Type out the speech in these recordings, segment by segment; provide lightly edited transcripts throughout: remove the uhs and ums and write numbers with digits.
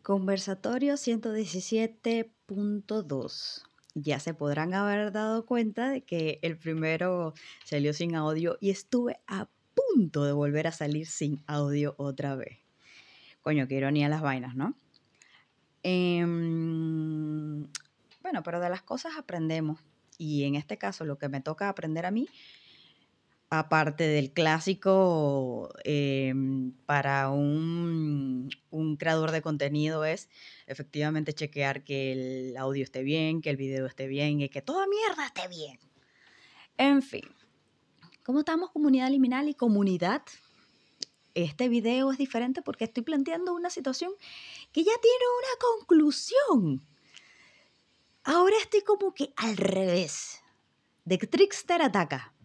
Conversatorio 117.2. Ya se podrán haber dado cuenta de que el primero salió sin audio y estuve a punto de volver a salir sin audio otra vez. Coño, qué ironía las vainas, ¿no? Bueno, pero de las cosas aprendemos. Y en este caso, lo que me toca aprender a mí, aparte del clásico para un creador de contenido, es efectivamente chequear que el audio esté bien, que el video esté bien y que toda mierda esté bien. En fin, ¿cómo estamos, comunidad liminal y comunidad? Este video es diferente porque estoy planteando una situación que ya tiene una conclusión. Ahora estoy como que al revés. De Trickster ataca.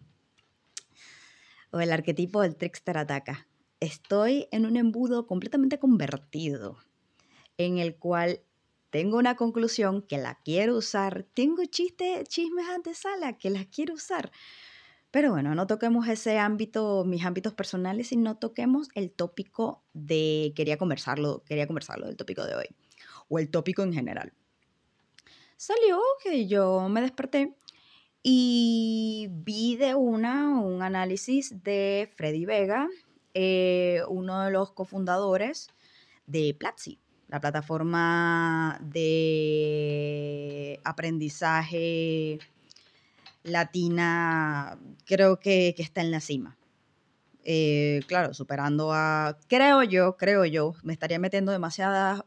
O el arquetipo del Trickster ataca. Estoy en un embudo completamente convertido, en el cual tengo una conclusión que la quiero usar, tengo chismes antesala que las quiero usar. Pero bueno, no toquemos ese ámbito, mis ámbitos personales, sino toquemos el tópico de, quería conversarlo del tópico de hoy, o el tópico en general. Salió que yo me desperté y vi de un análisis de Freddy Vega, uno de los cofundadores de Platzi, la plataforma de aprendizaje latina, creo que está en la cima. Claro, superando a, creo yo, me estaría metiendo demasiadas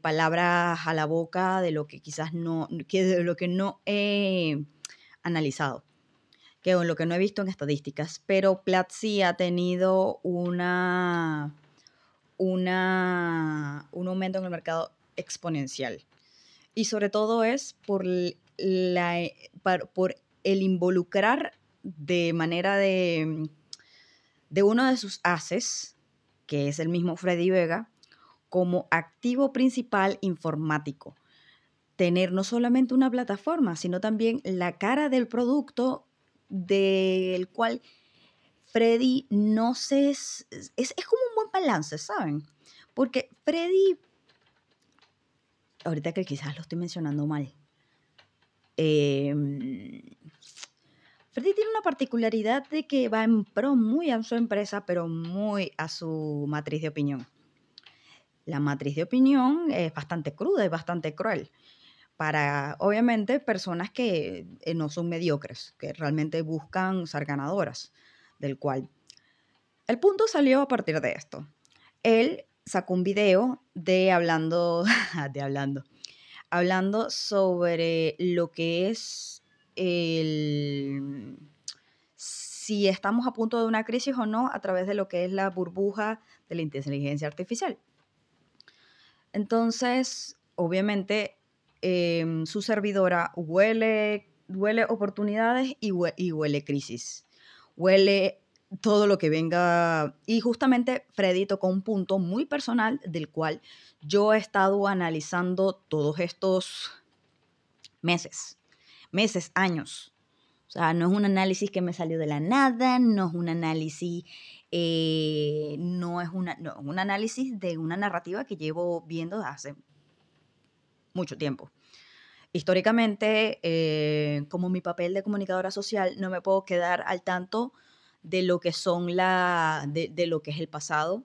palabras a la boca de lo que quizás no, de lo que no he analizado, que lo que no he visto en estadísticas, pero Platzi ha tenido un aumento en el mercado exponencial. Y sobre todo es por el involucrar de manera de uno de sus haces, que es el mismo Freddy Vega, como activo principal informático. Tener no solamente una plataforma, sino también la cara del producto del cual Freddy no se... Es como un buen balance, ¿saben? Porque Freddy, ahorita que quizás lo estoy mencionando mal, Freddy tiene una particularidad de que va en pro muy a su empresa, pero muy a su matriz de opinión. La matriz de opinión es bastante cruda y bastante cruel para, obviamente, personas que no son mediocres, que realmente buscan ser ganadoras, del cual el punto salió a partir de esto. Él sacó un video hablando sobre lo que es si estamos a punto de una crisis o no a través de lo que es la burbuja de la inteligencia artificial. Entonces, obviamente, su servidora huele oportunidades y huele crisis. Huele todo lo que venga. Y justamente Freddy tocó un punto muy personal del cual yo he estado analizando todos estos meses, años. O sea, no es un análisis que me salió de la nada, no es un análisis, un análisis de una narrativa que llevo viendo hace mucho tiempo. Históricamente, como mi papel de comunicadora social, no me puedo quedar al tanto de lo que son de lo que es el pasado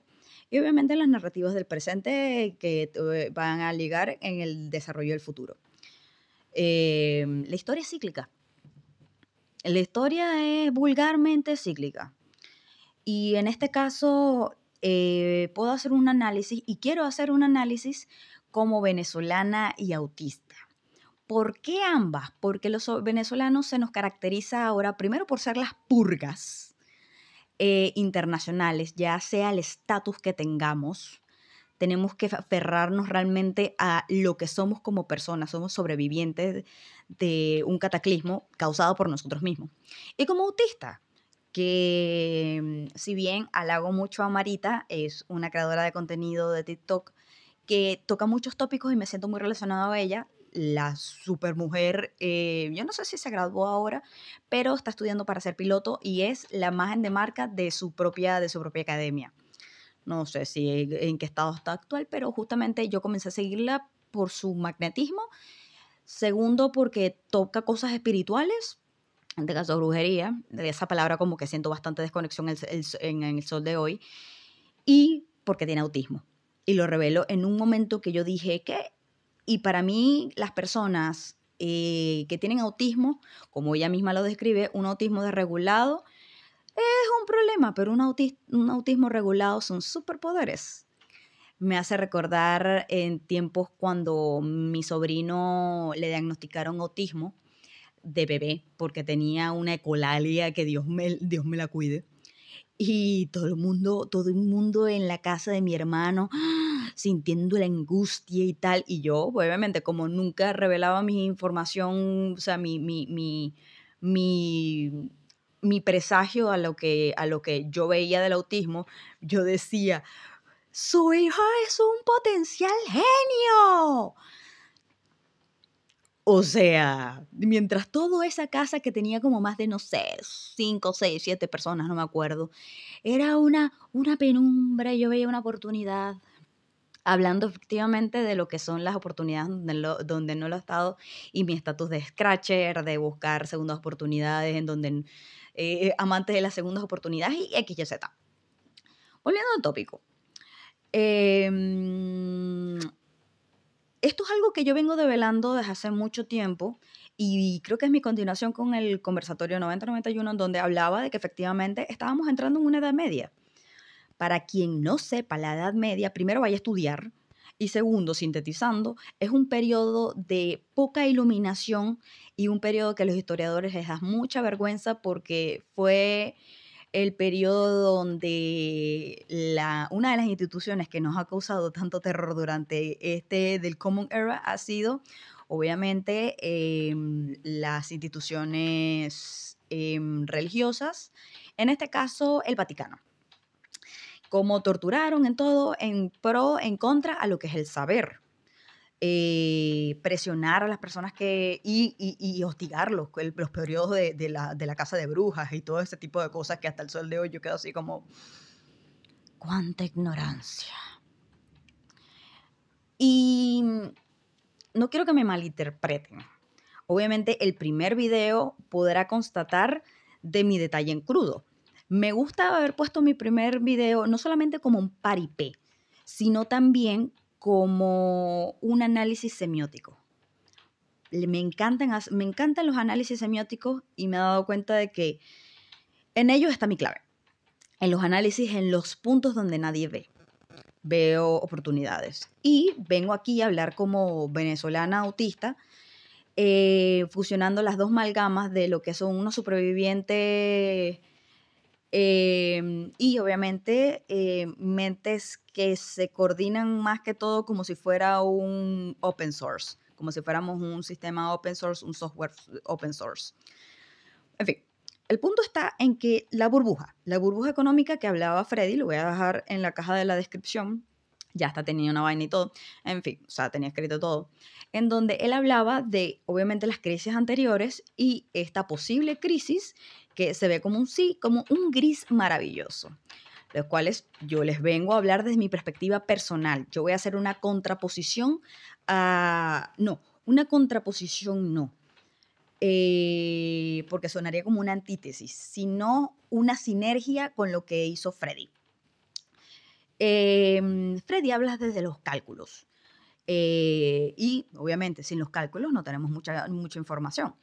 y obviamente las narrativas del presente que van a ligar en el desarrollo del futuro. La historia es cíclica. La historia es vulgarmente cíclica. Y en este caso, puedo hacer un análisis y quiero hacer un análisis como venezolana y autista. ¿Por qué ambas? Porque los venezolanos se nos caracteriza ahora primero por ser las purgas internacionales, ya sea el estatus que tengamos. Tenemos que aferrarnos realmente a lo que somos como personas. Somos sobrevivientes de un cataclismo causado por nosotros mismos. Y como autista, que si bien halago mucho a Marita, es una creadora de contenido de TikTok que toca muchos tópicos y me siento muy relacionada a ella. La supermujer, yo no sé si se graduó ahora, pero está estudiando para ser piloto y es la imagen de marca de su propia academia. no sé si en qué estado está actual, pero justamente yo comencé a seguirla por su magnetismo. Segundo, porque toca cosas espirituales, en este caso brujería, de esa palabra como que siento bastante desconexión en el sol de hoy, y porque tiene autismo. Y lo reveló en un momento que yo dije, ¿qué? Y para mí, las personas que tienen autismo, como ella misma lo describe, un autismo desregulado es un problema, pero un autismo regulado son superpoderes. Me hace recordar en tiempos cuando mi sobrino le diagnosticaron autismo de bebé, porque tenía una ecolalia que Dios me la cuide. Y todo el mundo en la casa de mi hermano sintiendo la angustia y tal. Y yo, pues, obviamente, como nunca revelaba mi información, o sea, mi, mi presagio a lo que yo veía del autismo, yo decía, su hija es un potencial genio. O sea, mientras toda esa casa que tenía como más de, no sé, 5, 6, 7 personas, no me acuerdo, era una penumbra y yo veía una oportunidad. Hablando efectivamente de lo que son las oportunidades donde no lo he estado y mi estatus de scratcher, de buscar segundas oportunidades, en donde amantes de las segundas oportunidades y X, Y, Z. Volviendo al tópico. Em, Esto es algo que yo vengo develando desde hace mucho tiempo y creo que es mi continuación con el conversatorio 9091 en donde hablaba de que efectivamente estábamos entrando en una edad media. Para quien no sepa la Edad Media, primero vaya a estudiar y segundo, sintetizando, es un periodo de poca iluminación y un periodo que a los historiadores les da mucha vergüenza porque fue el periodo donde una de las instituciones que nos ha causado tanto terror durante del Common Era ha sido, obviamente, las instituciones religiosas, en este caso el Vaticano. Cómo torturaron en todo, en contra a lo que es el saber. Presionar a las personas y hostigarlos, los periodos de la casa de brujas y todo ese tipo de cosas que hasta el sol de hoy yo quedo así como, cuánta ignorancia. Y no quiero que me malinterpreten. Obviamente el primer video podrá constatar de mi detalle en crudo. Me gusta haber puesto mi primer video no solamente como un paripé, sino también como un análisis semiótico. Me encantan los análisis semióticos y me he dado cuenta de que en ellos está mi clave. En los análisis, en los puntos donde nadie ve. Veo oportunidades. Y vengo aquí a hablar como venezolana autista, fusionando las dos amalgamas de lo que son unos supervivientes y obviamente mentes que se coordinan más que todo como si fuera un open source, como si fuéramos un sistema open source, un software open source. En fin, el punto está en que la burbuja económica que hablaba Freddy, lo voy a dejar en la caja de la descripción, ya hasta tenía una vaina y todo, en fin, o sea, tenía escrito todo, en donde él hablaba de, obviamente, las crisis anteriores y esta posible crisis que se ve como como un gris maravilloso, los cuales yo les vengo a hablar desde mi perspectiva personal. Yo voy a hacer una contraposición una contraposición no, porque sonaría como una antítesis, sino una sinergia con lo que hizo Freddy. Freddy habla desde los cálculos. Y obviamente sin los cálculos no tenemos mucha información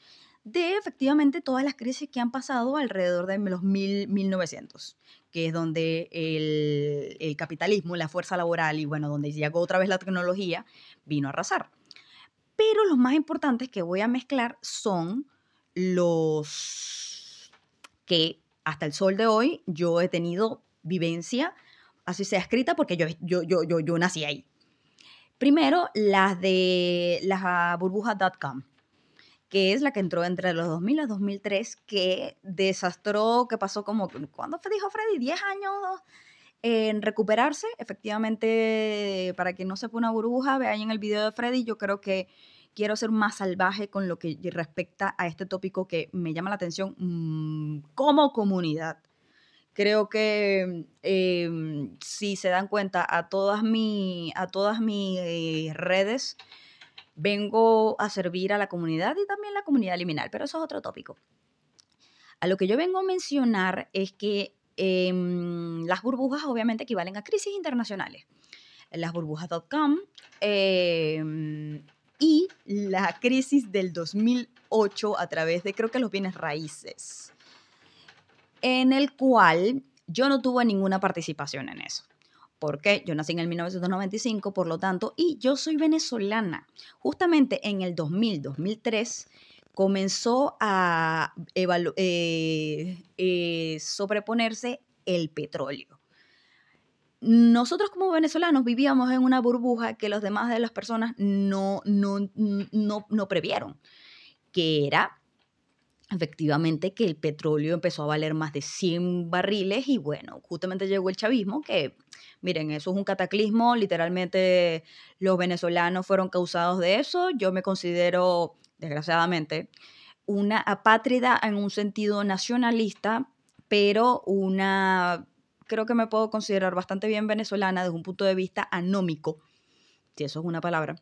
de efectivamente todas las crisis que han pasado alrededor de los 1900, que es donde el capitalismo, la fuerza laboral y bueno, donde llegó otra vez la tecnología, vino a arrasar. Pero los más importantes que voy a mezclar son los que hasta el sol de hoy yo he tenido vivencia, así sea escrita, porque yo nací ahí. Primero, las de la burbuja.com, que es la que entró entre los 2000 y 2003, que desastró, que pasó como, ¿cuándo dijo Freddy? 10 años en recuperarse. Efectivamente, para quien no sepa una burbuja, vean en el video de Freddy, yo creo que quiero ser más salvaje con lo que respecta a este tópico que me llama la atención como comunidad. Creo que si se dan cuenta a todas mis redes, vengo a servir a la comunidad y también la comunidad liminal, pero eso es otro tópico. A lo que yo vengo a mencionar es que las burbujas obviamente equivalen a crisis internacionales. Las burbujas.com y la crisis del 2008 a través de, creo que los bienes raíces, en el cual yo no tuve ninguna participación en eso. Porque yo nací en el 1995, por lo tanto, y yo soy venezolana. Justamente en el 2003 comenzó a sobreponerse el petróleo. Nosotros como venezolanos vivíamos en una burbuja que los demás de las personas no previeron, que era efectivamente que el petróleo empezó a valer más de 100 barriles y bueno, justamente llegó el chavismo que, miren, eso es un cataclismo, literalmente los venezolanos fueron causados de eso. Yo me considero, desgraciadamente, una apátrida en un sentido nacionalista, pero creo que me puedo considerar bastante bien venezolana desde un punto de vista anómico, si eso es una palabra,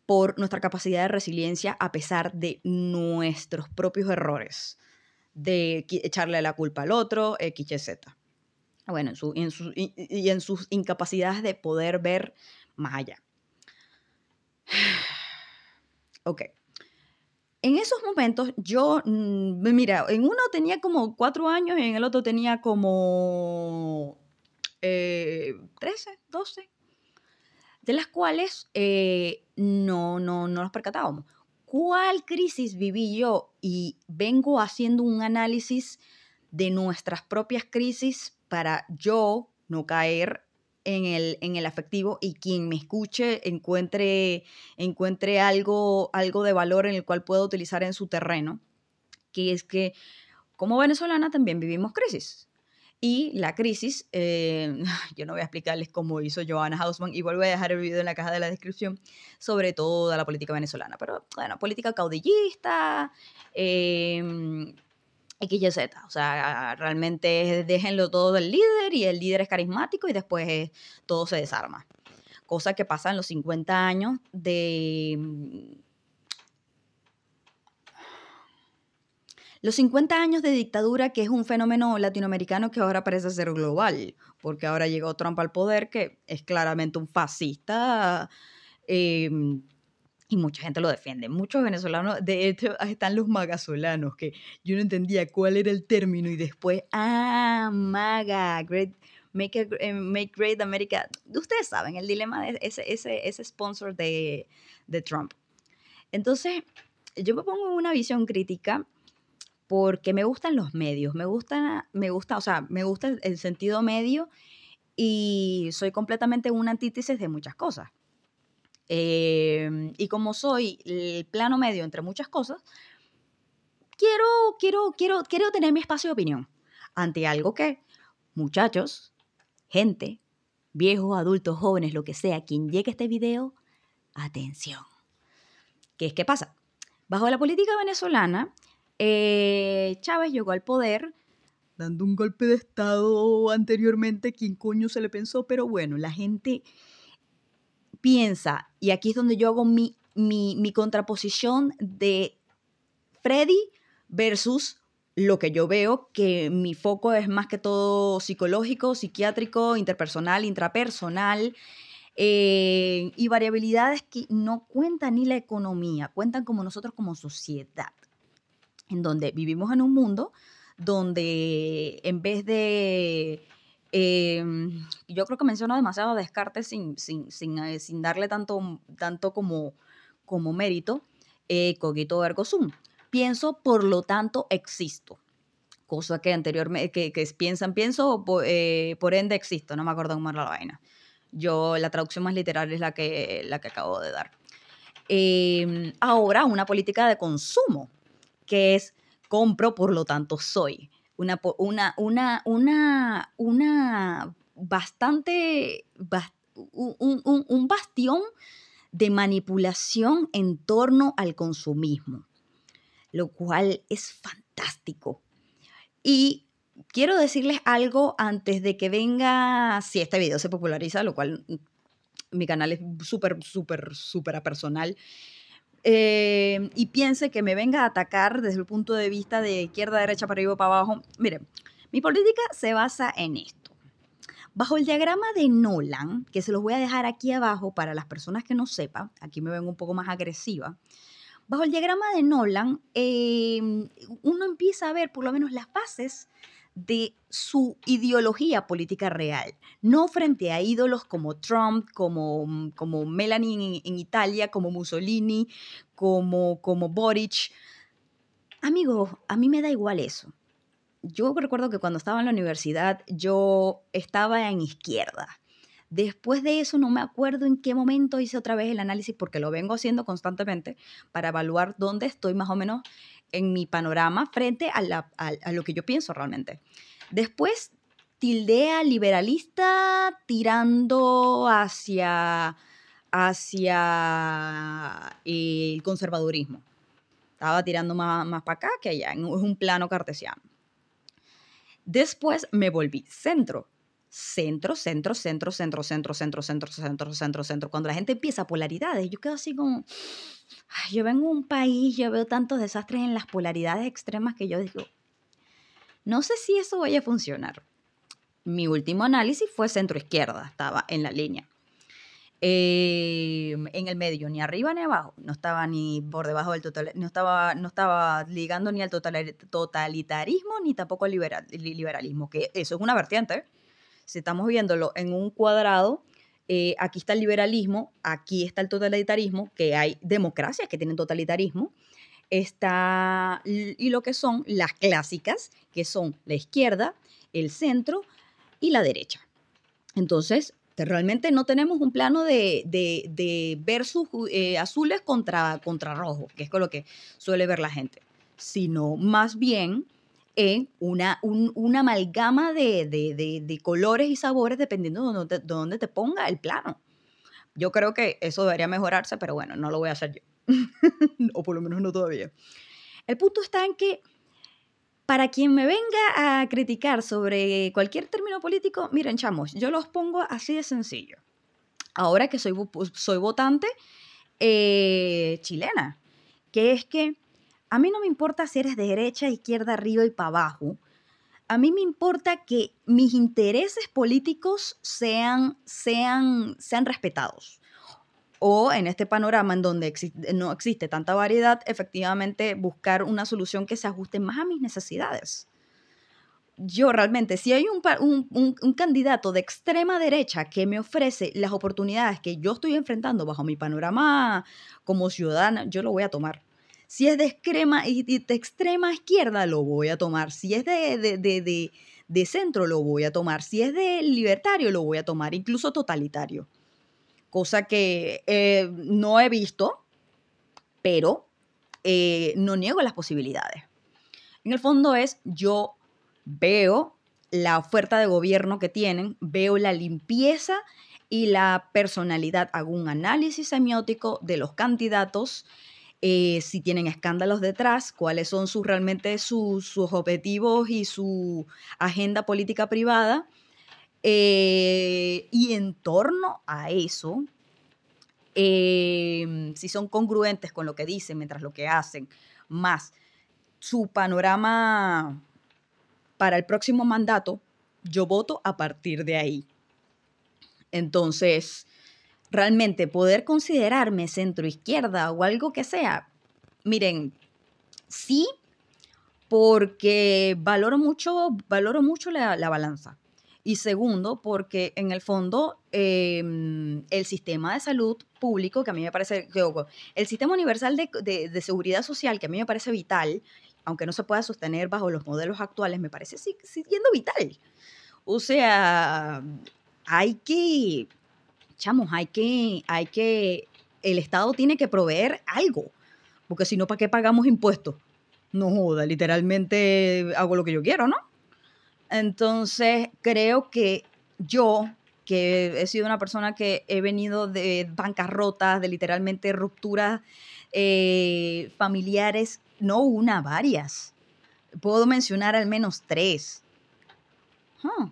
por nuestra capacidad de resiliencia a pesar de nuestros propios errores, de echarle la culpa al otro, X, Y, Z. Bueno, en sus incapacidades de poder ver más allá. Ok. En esos momentos yo, mira, en uno tenía como 4 años y en el otro tenía como 13, 12, de las cuales no nos percatábamos. ¿Cuál crisis viví yo? Y vengo haciendo un análisis de nuestras propias crisis para yo no caer en el afectivo y quien me escuche encuentre algo de valor en el cual pueda utilizar en su terreno, que es que como venezolana también vivimos crisis. Y la crisis, yo no voy a explicarles cómo hizo Joanna Hausmann y vuelvo a dejar el video en la caja de la descripción sobre toda la política venezolana. Pero bueno, política caudillista, XYZ. O sea, realmente déjenlo todo del líder y el líder es carismático y después todo se desarma. Cosa que pasa en los 50 años de... Los 50 años de dictadura, que es un fenómeno latinoamericano que ahora parece ser global, porque ahora llegó Trump al poder, que es claramente un fascista, y mucha gente lo defiende. Muchos venezolanos, de hecho, están los magasolanos, que yo no entendía cuál era el término, y después, maga, make great America. Ustedes saben, el dilema de ese sponsor de Trump. Entonces, yo me pongo en una visión crítica porque me gustan los medios, me gusta el sentido medio y soy completamente una antítesis de muchas cosas. Y como soy el plano medio entre muchas cosas, quiero tener mi espacio de opinión ante algo que, muchachos, gente, viejos, adultos, jóvenes, lo que sea, quien llegue a este video, atención. ¿Qué pasa? Bajo la política venezolana, Chávez llegó al poder dando un golpe de estado anteriormente. ¿Quién coño se le pensó? Pero bueno, la gente piensa, y aquí es donde yo hago mi contraposición de Freddy versus lo que yo veo, que mi foco es más que todo psicológico, psiquiátrico, interpersonal, intrapersonal, y variabilidades que no cuentan ni la economía, cuentan como nosotros como sociedad, en donde vivimos en un mundo donde en vez de... yo creo que menciono demasiado Descartes sin darle tanto como mérito, cogito ergo sum. Pienso, por lo tanto, existo. Cosa que anteriormente, que es pienso, por ende existo. No me acuerdo cómo era la vaina. La traducción más literal es la que acabo de dar. Ahora, una política de consumo, que es compro, por lo tanto soy. Un bastión de manipulación en torno al consumismo, lo cual es fantástico. Y quiero decirles algo antes de que venga, si este video se populariza, lo cual mi canal es súper, súper, súper personal, y piense que me venga a atacar desde el punto de vista de izquierda, derecha, para arriba, para abajo. Miren, mi política se basa en esto. Bajo el diagrama de Nolan, que se los voy a dejar aquí abajo para las personas que no sepan, aquí me ven un poco más agresiva. Bajo el diagrama de Nolan, uno empieza a ver por lo menos las bases de su ideología política real, no frente a ídolos como Trump, como Melanie en Italia, como Mussolini, como Boric. Amigos, a mí me da igual eso. Yo recuerdo que cuando estaba en la universidad yo estaba en izquierda. Después de eso no me acuerdo en qué momento hice otra vez el análisis porque lo vengo haciendo constantemente para evaluar dónde estoy más o menos en mi panorama frente a lo que yo pienso realmente. Después tildé a liberalista tirando hacia el conservadurismo. Estaba tirando más para acá que allá, es un plano cartesiano. Después me volví centro. Centro, centro, centro, centro, centro, centro, centro, centro, centro, centro. Cuando la gente empieza polaridades, yo quedo así como, ay, yo vengo de un país, yo veo tantos desastres en las polaridades extremas que yo digo, no sé si eso vaya a funcionar. Mi último análisis fue centro-izquierda, estaba en la línea. En el medio, ni arriba ni abajo, no estaba ni por debajo del total, no estaba ligando ni al totalitarismo ni tampoco al liberalismo, que eso es una vertiente. Si estamos viéndolo en un cuadrado, aquí está el liberalismo, aquí está el totalitarismo, que hay democracias que tienen totalitarismo, y lo que son las clásicas, que son la izquierda, el centro y la derecha. Entonces, realmente no tenemos un plano de versus azules contra rojos, que es con lo que suele ver la gente, sino más bien en una amalgama de colores y sabores dependiendo de dónde te ponga el plano. Yo creo que eso debería mejorarse, pero bueno, no lo voy a hacer yo. O por lo menos no todavía. El punto está en que para quien me venga a criticar sobre cualquier término político, miren, chamos, yo los pongo así de sencillo. Ahora que soy votante chilena, que es que a mí no me importa si eres de derecha, izquierda, arriba y para abajo. A mí me importa que mis intereses políticos sean respetados. O en este panorama en donde no existe tanta variedad, efectivamente buscar una solución que se ajuste más a mis necesidades. Yo realmente, si hay un candidato de extrema derecha que me ofrece las oportunidades que yo estoy enfrentando bajo mi panorama como ciudadana, yo lo voy a tomar. Si es de extrema izquierda, lo voy a tomar. Si es de centro, lo voy a tomar. Si es de libertario, lo voy a tomar. Incluso totalitario. Cosa que no he visto, pero no niego las posibilidades. En el fondo yo veo la oferta de gobierno que tienen, veo la limpieza y la personalidad, hago un análisis semiótico de los candidatos, si tienen escándalos detrás, cuáles son realmente sus objetivos y su agenda política privada, y en torno a eso, si son congruentes con lo que dicen mientras lo que hacen, más su panorama para el próximo mandato, yo voto a partir de ahí. Entonces, realmente poder considerarme centro-izquierda o algo que sea, miren, sí, porque valoro mucho la balanza. Y segundo, porque en el fondo el sistema de salud público, que a mí me parece, el sistema universal de seguridad social, que a mí me parece vital, aunque no se pueda sostener bajo los modelos actuales, me parece siendo vital. O sea, el Estado tiene que proveer algo, porque si no, ¿para qué pagamos impuestos? No joda, literalmente hago lo que yo quiero, ¿no? Entonces, creo que yo, que he sido una persona que he venido de bancarrotas, de literalmente rupturas familiares, no una, varias. Puedo mencionar al menos 3. Ah,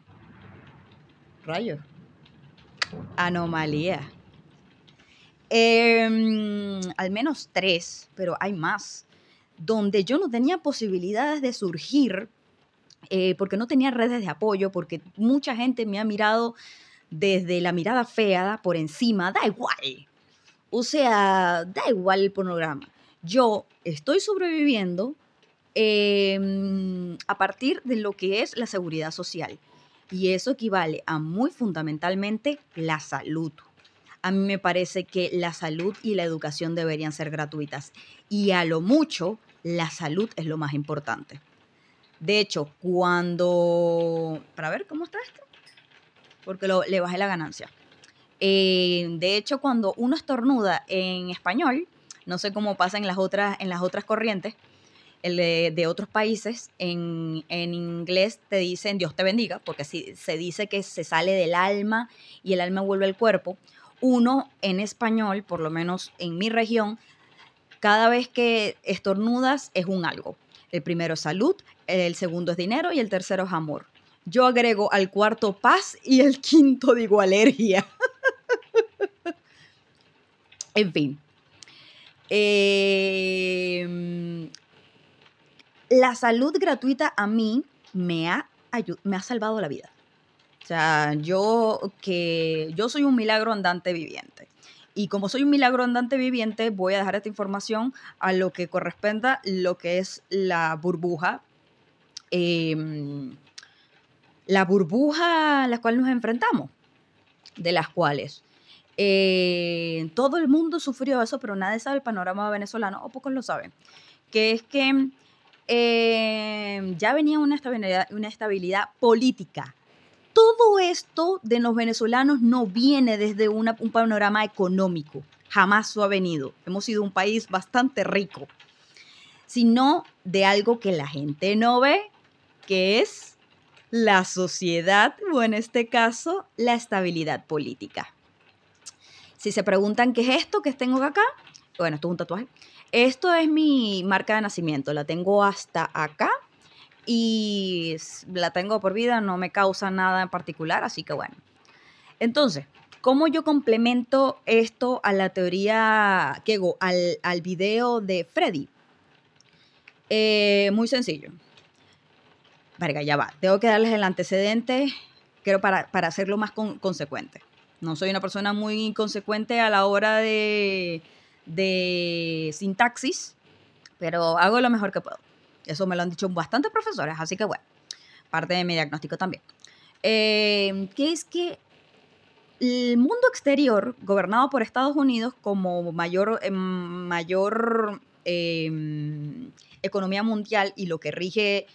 rayos. Anomalía. Al menos 3, pero hay más, donde yo no tenía posibilidades de surgir porque no tenía redes de apoyo, porque mucha gente me ha mirado desde la mirada fea por encima, da igual. O sea, da igual el programa. Yo estoy sobreviviendo a partir de lo que es la seguridad social. Y eso equivale a muy fundamentalmente la salud. A mí me parece que la salud y la educación deberían ser gratuitas. Y a lo mucho, la salud es lo más importante. De hecho, para ver cómo está esto, porque le bajé la ganancia. De hecho, cuando uno estornuda en español, no sé cómo pasa en las otras corrientes, de otros países, en inglés te dicen Dios te bendiga, porque se dice que se sale del alma y el alma vuelve al cuerpo. Uno en español, por lo menos en mi región, cada vez que estornudas es un algo. El primero es salud, el segundo es dinero y el tercero es amor. Yo agrego al cuarto paz y el quinto digo alergia. En fin. La salud gratuita a mí me ha salvado la vida. O sea, yo soy un milagro andante viviente. Y como soy un milagro andante viviente, voy a dejar esta información a lo que corresponda lo que es la burbuja. La burbuja a la cual nos enfrentamos, de las cuales todo el mundo sufrió eso, pero nadie sabe el panorama venezolano, o pocos lo saben, que es que ya venía una estabilidad política. Todo esto de los venezolanos no viene desde un panorama económico, jamás lo ha venido. Hemos sido un país bastante rico, sino de algo que la gente no ve, que es la sociedad, o en este caso, la estabilidad política. Si se preguntan qué es esto que tengo acá, bueno, esto es un tatuaje. Esto es mi marca de nacimiento, la tengo hasta acá y la tengo por vida, no me causa nada en particular, así que bueno. Entonces, ¿cómo yo complemento esto a la teoría que hago, al video de Freddy? Muy sencillo. Verga, ya va. Tengo que darles el antecedente, creo, para hacerlo más consecuente. No soy una persona muy inconsecuente a la hora de sintaxis, pero hago lo mejor que puedo. Eso me lo han dicho bastantes profesores, así que bueno, parte de mi diagnóstico también. Que es que el mundo exterior, gobernado por Estados Unidos como mayor economía mundial y lo que rige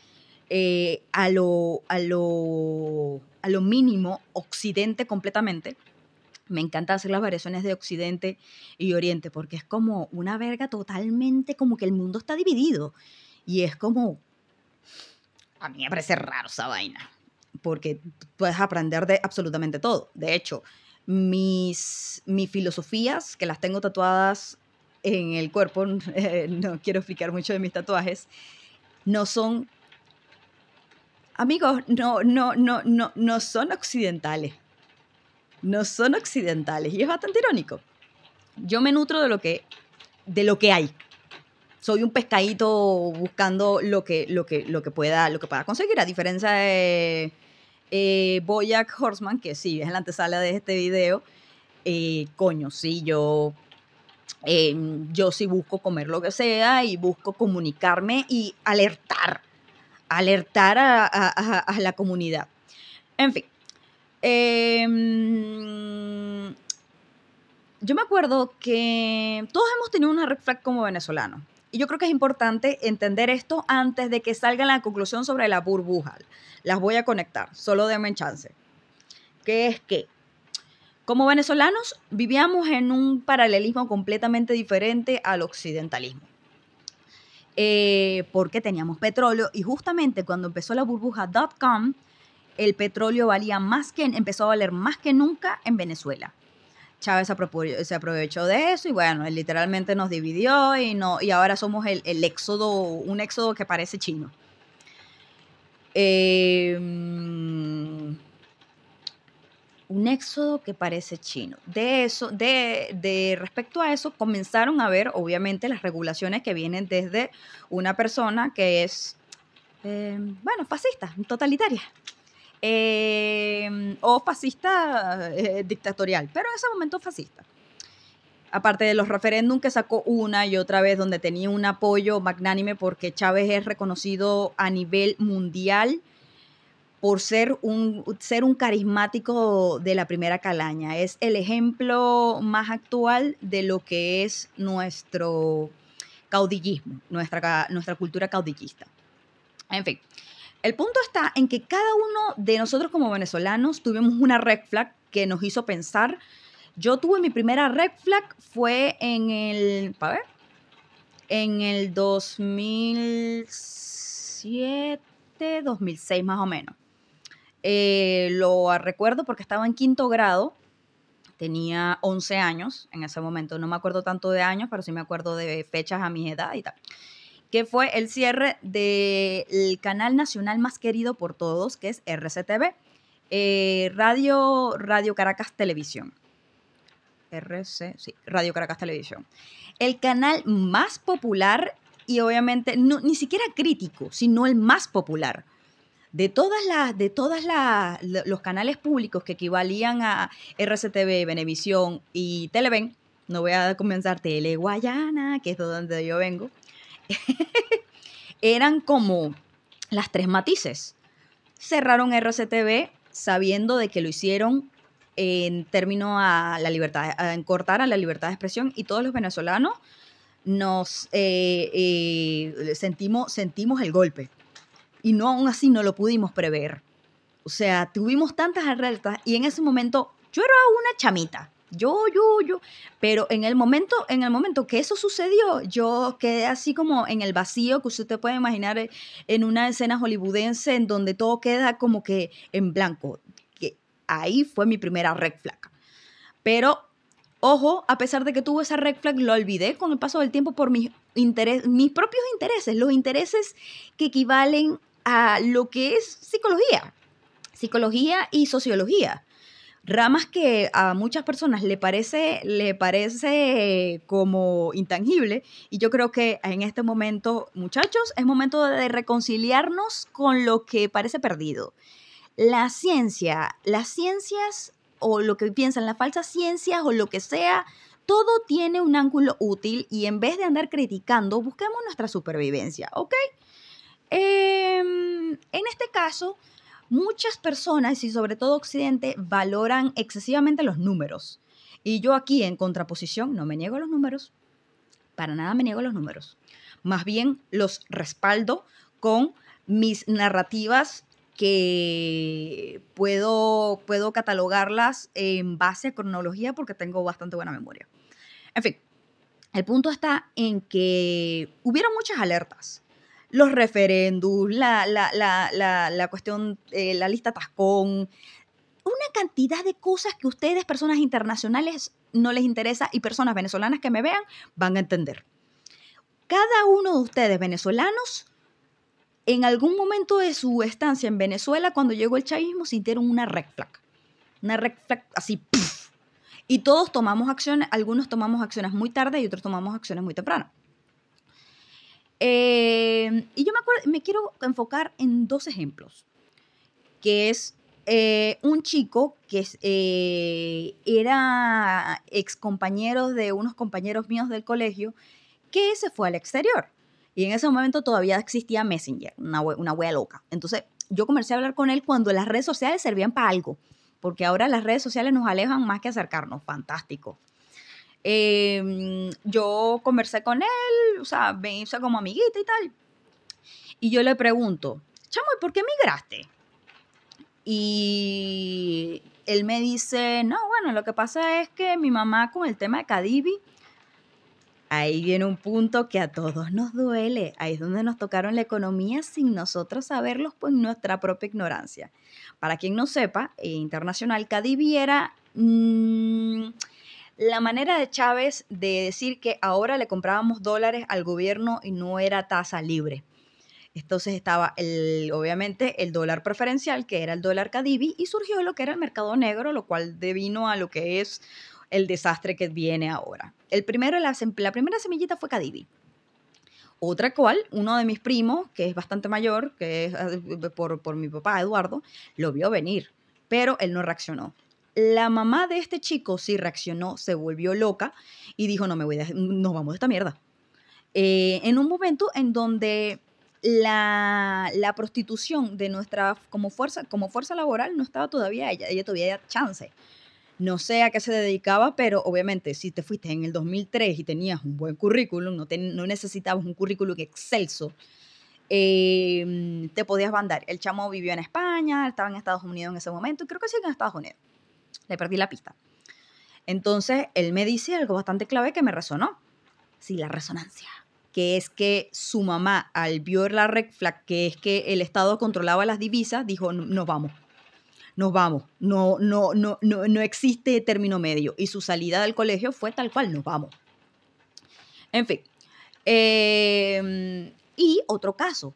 a lo mínimo Occidente completamente. Me encanta hacer las variaciones de Occidente y Oriente porque es como una verga totalmente, como que el mundo está dividido. Y es como, a mí me parece raro esa vaina, porque puedes aprender de absolutamente todo. De hecho, mis filosofías, que las tengo tatuadas en el cuerpo, no quiero explicar mucho de mis tatuajes, no son, amigos, no son occidentales. No son occidentales. Y es bastante irónico. Yo me nutro de lo que hay. Soy un pescadito buscando lo que pueda conseguir, a diferencia de BoJack Horseman, que sí, es la antesala de este video. Coño, sí, yo sí busco comer lo que sea y busco comunicarme y alertar a la comunidad. En fin. Yo me acuerdo que todos hemos tenido una red flag como venezolanos. Y yo creo que es importante entender esto antes de que salga la conclusión sobre la burbuja. Las voy a conectar, solo denme chance. Que es que, como venezolanos, vivíamos en un paralelismo completamente diferente al occidentalismo. Porque teníamos petróleo y justamente cuando empezó la burbuja.com, el petróleo empezó a valer más que nunca en Venezuela. Chávez se aprovechó de eso y bueno, él literalmente nos dividió y ahora somos el éxodo, un éxodo que parece chino. un éxodo que parece chino. Respecto a eso, comenzaron a ver, obviamente, las regulaciones que vienen desde una persona que es, bueno, fascista, totalitaria, o fascista dictatorial, pero en ese momento fascista. Aparte de los referéndums que sacó una y otra vez, donde tenía un apoyo magnánime, porque Chávez es reconocido a nivel mundial por ser un carismático de la primera calaña. Es el ejemplo más actual de lo que es nuestro caudillismo, nuestra cultura caudillista. En fin, el punto está en que cada uno de nosotros como venezolanos tuvimos una red flag que nos hizo pensar. Yo tuve mi primera red flag, fue en el 2007, 2006 más o menos. Lo recuerdo porque estaba en quinto grado, tenía 11 años en ese momento, no me acuerdo tanto de años, pero sí me acuerdo de fechas a mi edad y tal, que fue el cierre del canal nacional más querido por todos, que es RCTV, Radio Caracas Televisión. Radio Caracas Televisión. El canal más popular y obviamente ni siquiera crítico, sino el más popular. De los canales públicos que equivalían a RCTV, Venevisión y Televen, no voy a comenzar Teleguayana, que es de donde yo vengo, eran como las tres matices. Cerraron RCTV sabiendo de que lo hicieron en términos a la libertad, en cortar a la libertad de expresión, y todos los venezolanos nos sentimos el golpe. Y no, aún así no lo pudimos prever. O sea, tuvimos tantas alertas y en ese momento yo era una chamita. Yo. Pero en el momento que eso sucedió, yo quedé así como en el vacío que usted te puede imaginar en una escena hollywoodense en donde todo queda como que en blanco. Que ahí fue mi primera red flag. Pero, ojo, a pesar de que tuve esa red flag, lo olvidé con el paso del tiempo por mis propios intereses, los intereses que equivalen a lo que es psicología y sociología. Ramas que a muchas personas le parece como intangible, y yo creo que en este momento, muchachos, es momento de reconciliarnos con lo que parece perdido. Las ciencias o lo que piensan las falsas ciencias o lo que sea, todo tiene un ángulo útil y en vez de andar criticando, busquemos nuestra supervivencia, ¿ok? En este caso, muchas personas, y sobre todo Occidente, valoran excesivamente los números. Y yo aquí, en contraposición, no me niego a los números, para nada me niego a los números. Más bien los respaldo con mis narrativas que puedo catalogarlas en base a cronología porque tengo bastante buena memoria. En fin, el punto está en que hubieron muchas alertas. Los referéndums, la cuestión, la lista Tascón, una cantidad de cosas que ustedes, personas internacionales, no les interesa, y personas venezolanas que me vean van a entender. Cada uno de ustedes, venezolanos, en algún momento de su estancia en Venezuela, cuando llegó el chavismo, sintieron una red flag. Una red flag así, ¡puf! Y todos tomamos acciones, algunos tomamos acciones muy tarde y otros tomamos acciones muy temprano. Y yo me quiero enfocar en dos ejemplos, que es un chico que era ex compañero de unos compañeros míos del colegio que se fue al exterior. Y en ese momento todavía existía Messenger, una wea loca. Entonces yo comencé a hablar con él cuando las redes sociales servían para algo, porque ahora las redes sociales nos alejan más que acercarnos. Fantástico. Yo conversé con él, o sea, me hice como amiguita y tal. Y yo le pregunto, chamo, ¿y por qué migraste? Y él me dice, no, bueno, lo que pasa es que mi mamá con el tema de Cadivi, ahí viene un punto que a todos nos duele. Ahí es donde nos tocaron la economía sin nosotros saberlos, pues nuestra propia ignorancia. Para quien no sepa, internacional, Cadivi era la manera de Chávez de decir que ahora le comprábamos dólares al gobierno y no era tasa libre. Entonces estaba, obviamente, el dólar preferencial, que era el dólar Cadivi, y surgió lo que era el mercado negro, lo cual devino a lo que es el desastre que viene ahora. La primera semillita fue Cadivi. Otra cual, uno de mis primos, que es bastante mayor, que es por mi papá, Eduardo, lo vio venir, pero él no reaccionó. La mamá de este chico sí reaccionó, se volvió loca y dijo, no, nos vamos de esta mierda. En un momento en donde la prostitución de nuestra, como fuerza laboral no estaba todavía, ella todavía había chance. No sé a qué se dedicaba, pero obviamente si te fuiste en el 2003 y tenías un buen currículum, no necesitabas un currículum excelso, te podías mandar. El chamo vivió en España, estaba en Estados Unidos en ese momento, y creo que sigue en Estados Unidos. Le perdí la pista. Entonces, él me dice algo bastante clave que me resonó. Sí, la resonancia. Que es que su mamá, al ver la red flag, que es que el Estado controlaba las divisas, dijo, nos vamos. No existe término medio. Y su salida del colegio fue tal cual, nos vamos. En fin. Y otro caso,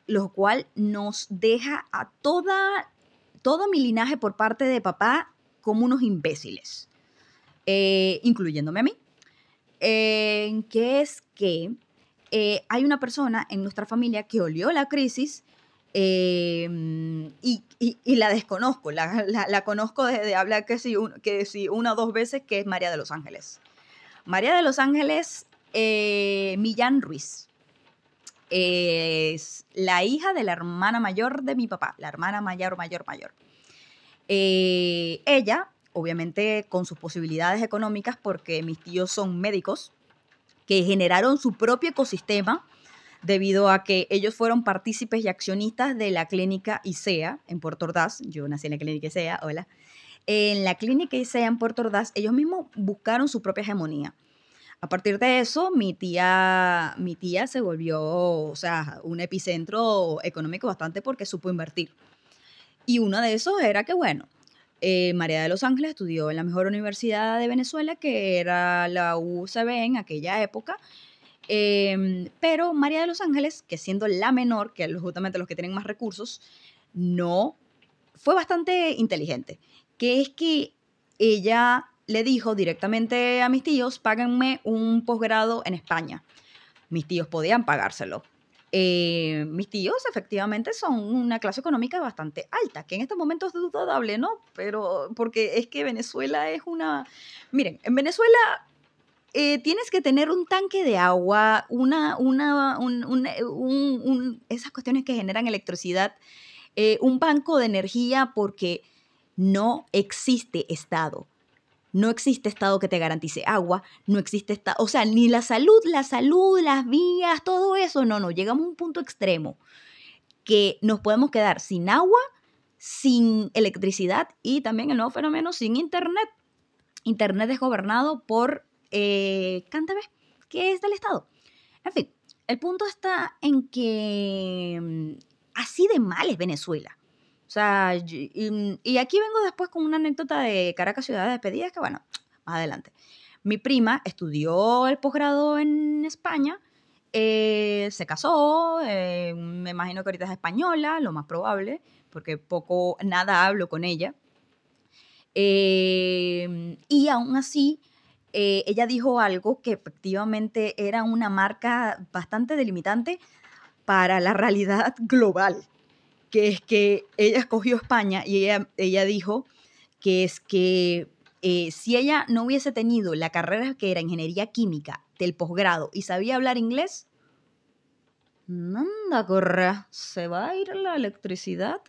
lo cual nos deja a todo mi linaje por parte de papá como unos imbéciles, incluyéndome a mí. Que es que hay una persona en nuestra familia que olió la crisis y la desconozco, la conozco desde hablar que si una o dos veces, que es María de los Ángeles. María de los Ángeles Millán Ruiz. Es la hija de la hermana mayor de mi papá, la hermana mayor. Ella, obviamente con sus posibilidades económicas, porque mis tíos son médicos, que generaron su propio ecosistema debido a que ellos fueron partícipes y accionistas de la clínica ISEA en Puerto Ordaz. Yo nací en la clínica ISEA, hola. En la clínica ISEA en Puerto Ordaz, ellos mismos buscaron su propia hegemonía. A partir de eso, mi tía se volvió, o sea, un epicentro económico bastante porque supo invertir. Y uno de esos era que, bueno, María de los Ángeles estudió en la mejor universidad de Venezuela, que era la UCB en aquella época. Pero María de los Ángeles, que siendo la menor, que justamente los que tienen más recursos, no fue bastante inteligente. Que es que ella le dijo directamente a mis tíos, páganme un posgrado en España. Mis tíos podían pagárselo. Mis tíos efectivamente son una clase económica bastante alta, que en este momento es dudable, ¿no? Pero porque es que Venezuela es una... Miren, en Venezuela tienes que tener un tanque de agua, esas cuestiones que generan electricidad, un banco de energía, porque no existe Estado. No existe Estado que te garantice agua, no existe Estado, o sea, ni la salud, las vías, todo eso, no, llegamos a un punto extremo que nos podemos quedar sin agua, sin electricidad y también el nuevo fenómeno sin internet. Internet es gobernado por Cántame, que es del Estado. En fin, el punto está en que así de mal es Venezuela. O sea, y aquí vengo después con una anécdota de Caracas Ciudad de Despedidas, que bueno, más adelante. Mi prima estudió el posgrado en España, se casó, me imagino que ahorita es española, lo más probable, porque nada hablo con ella. Y aún así, ella dijo algo que efectivamente era una marca bastante delimitante para la realidad global, que es que ella escogió España y ella dijo que es que si ella no hubiese tenido la carrera que era ingeniería química del posgrado y sabía hablar inglés, anda, corra, se va a ir la electricidad.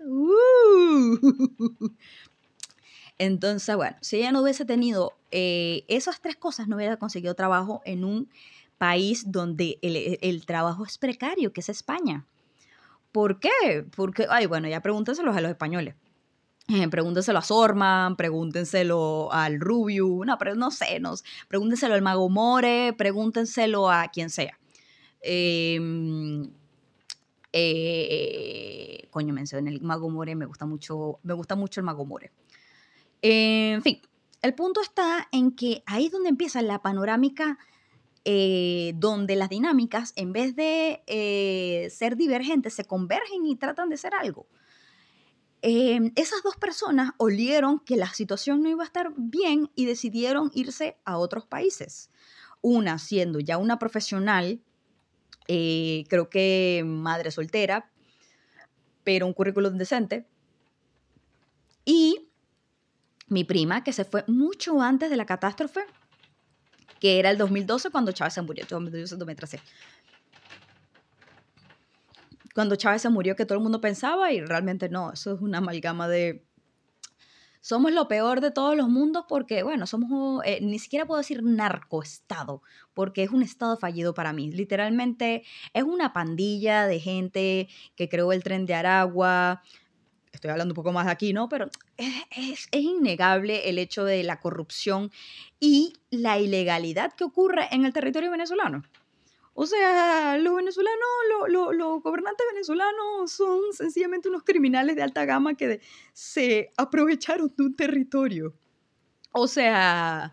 Entonces, bueno, si ella no hubiese tenido esas tres cosas, no hubiera conseguido trabajo en un país donde el trabajo es precario, que es España. ¿Por qué? Porque, ay, bueno, ya pregúntenselos a los españoles. Pregúntenselo a Sorman, pregúntenselo al Rubius, no sé, pregúntenselo al Mago More, pregúntenselo a quien sea. Coño, mencioné el Mago More, me gusta mucho el Mago More. En fin, el punto está en que ahí es donde empieza la panorámica donde las dinámicas, en vez de ser divergentes, se convergen y tratan de ser algo. Esas dos personas olieron que la situación no iba a estar bien y decidieron irse a otros países. Una siendo ya una profesional, creo que madre soltera, pero un currículum decente. Y mi prima, que se fue mucho antes de la catástrofe, que era el 2012 cuando Chávez se murió. Cuando Chávez se murió, que todo el mundo pensaba, y realmente no, eso es una amalgama de... Somos lo peor de todos los mundos porque, bueno, somos, ni siquiera puedo decir narcoestado, porque es un estado fallido para mí. Literalmente es una pandilla de gente que creó el Tren de Aragua. Estoy hablando un poco más de aquí, ¿no? Pero es innegable el hecho de la corrupción y la ilegalidad que ocurre en el territorio venezolano. O sea, los venezolanos, los gobernantes venezolanos son sencillamente unos criminales de alta gama que se aprovecharon de un territorio. O sea,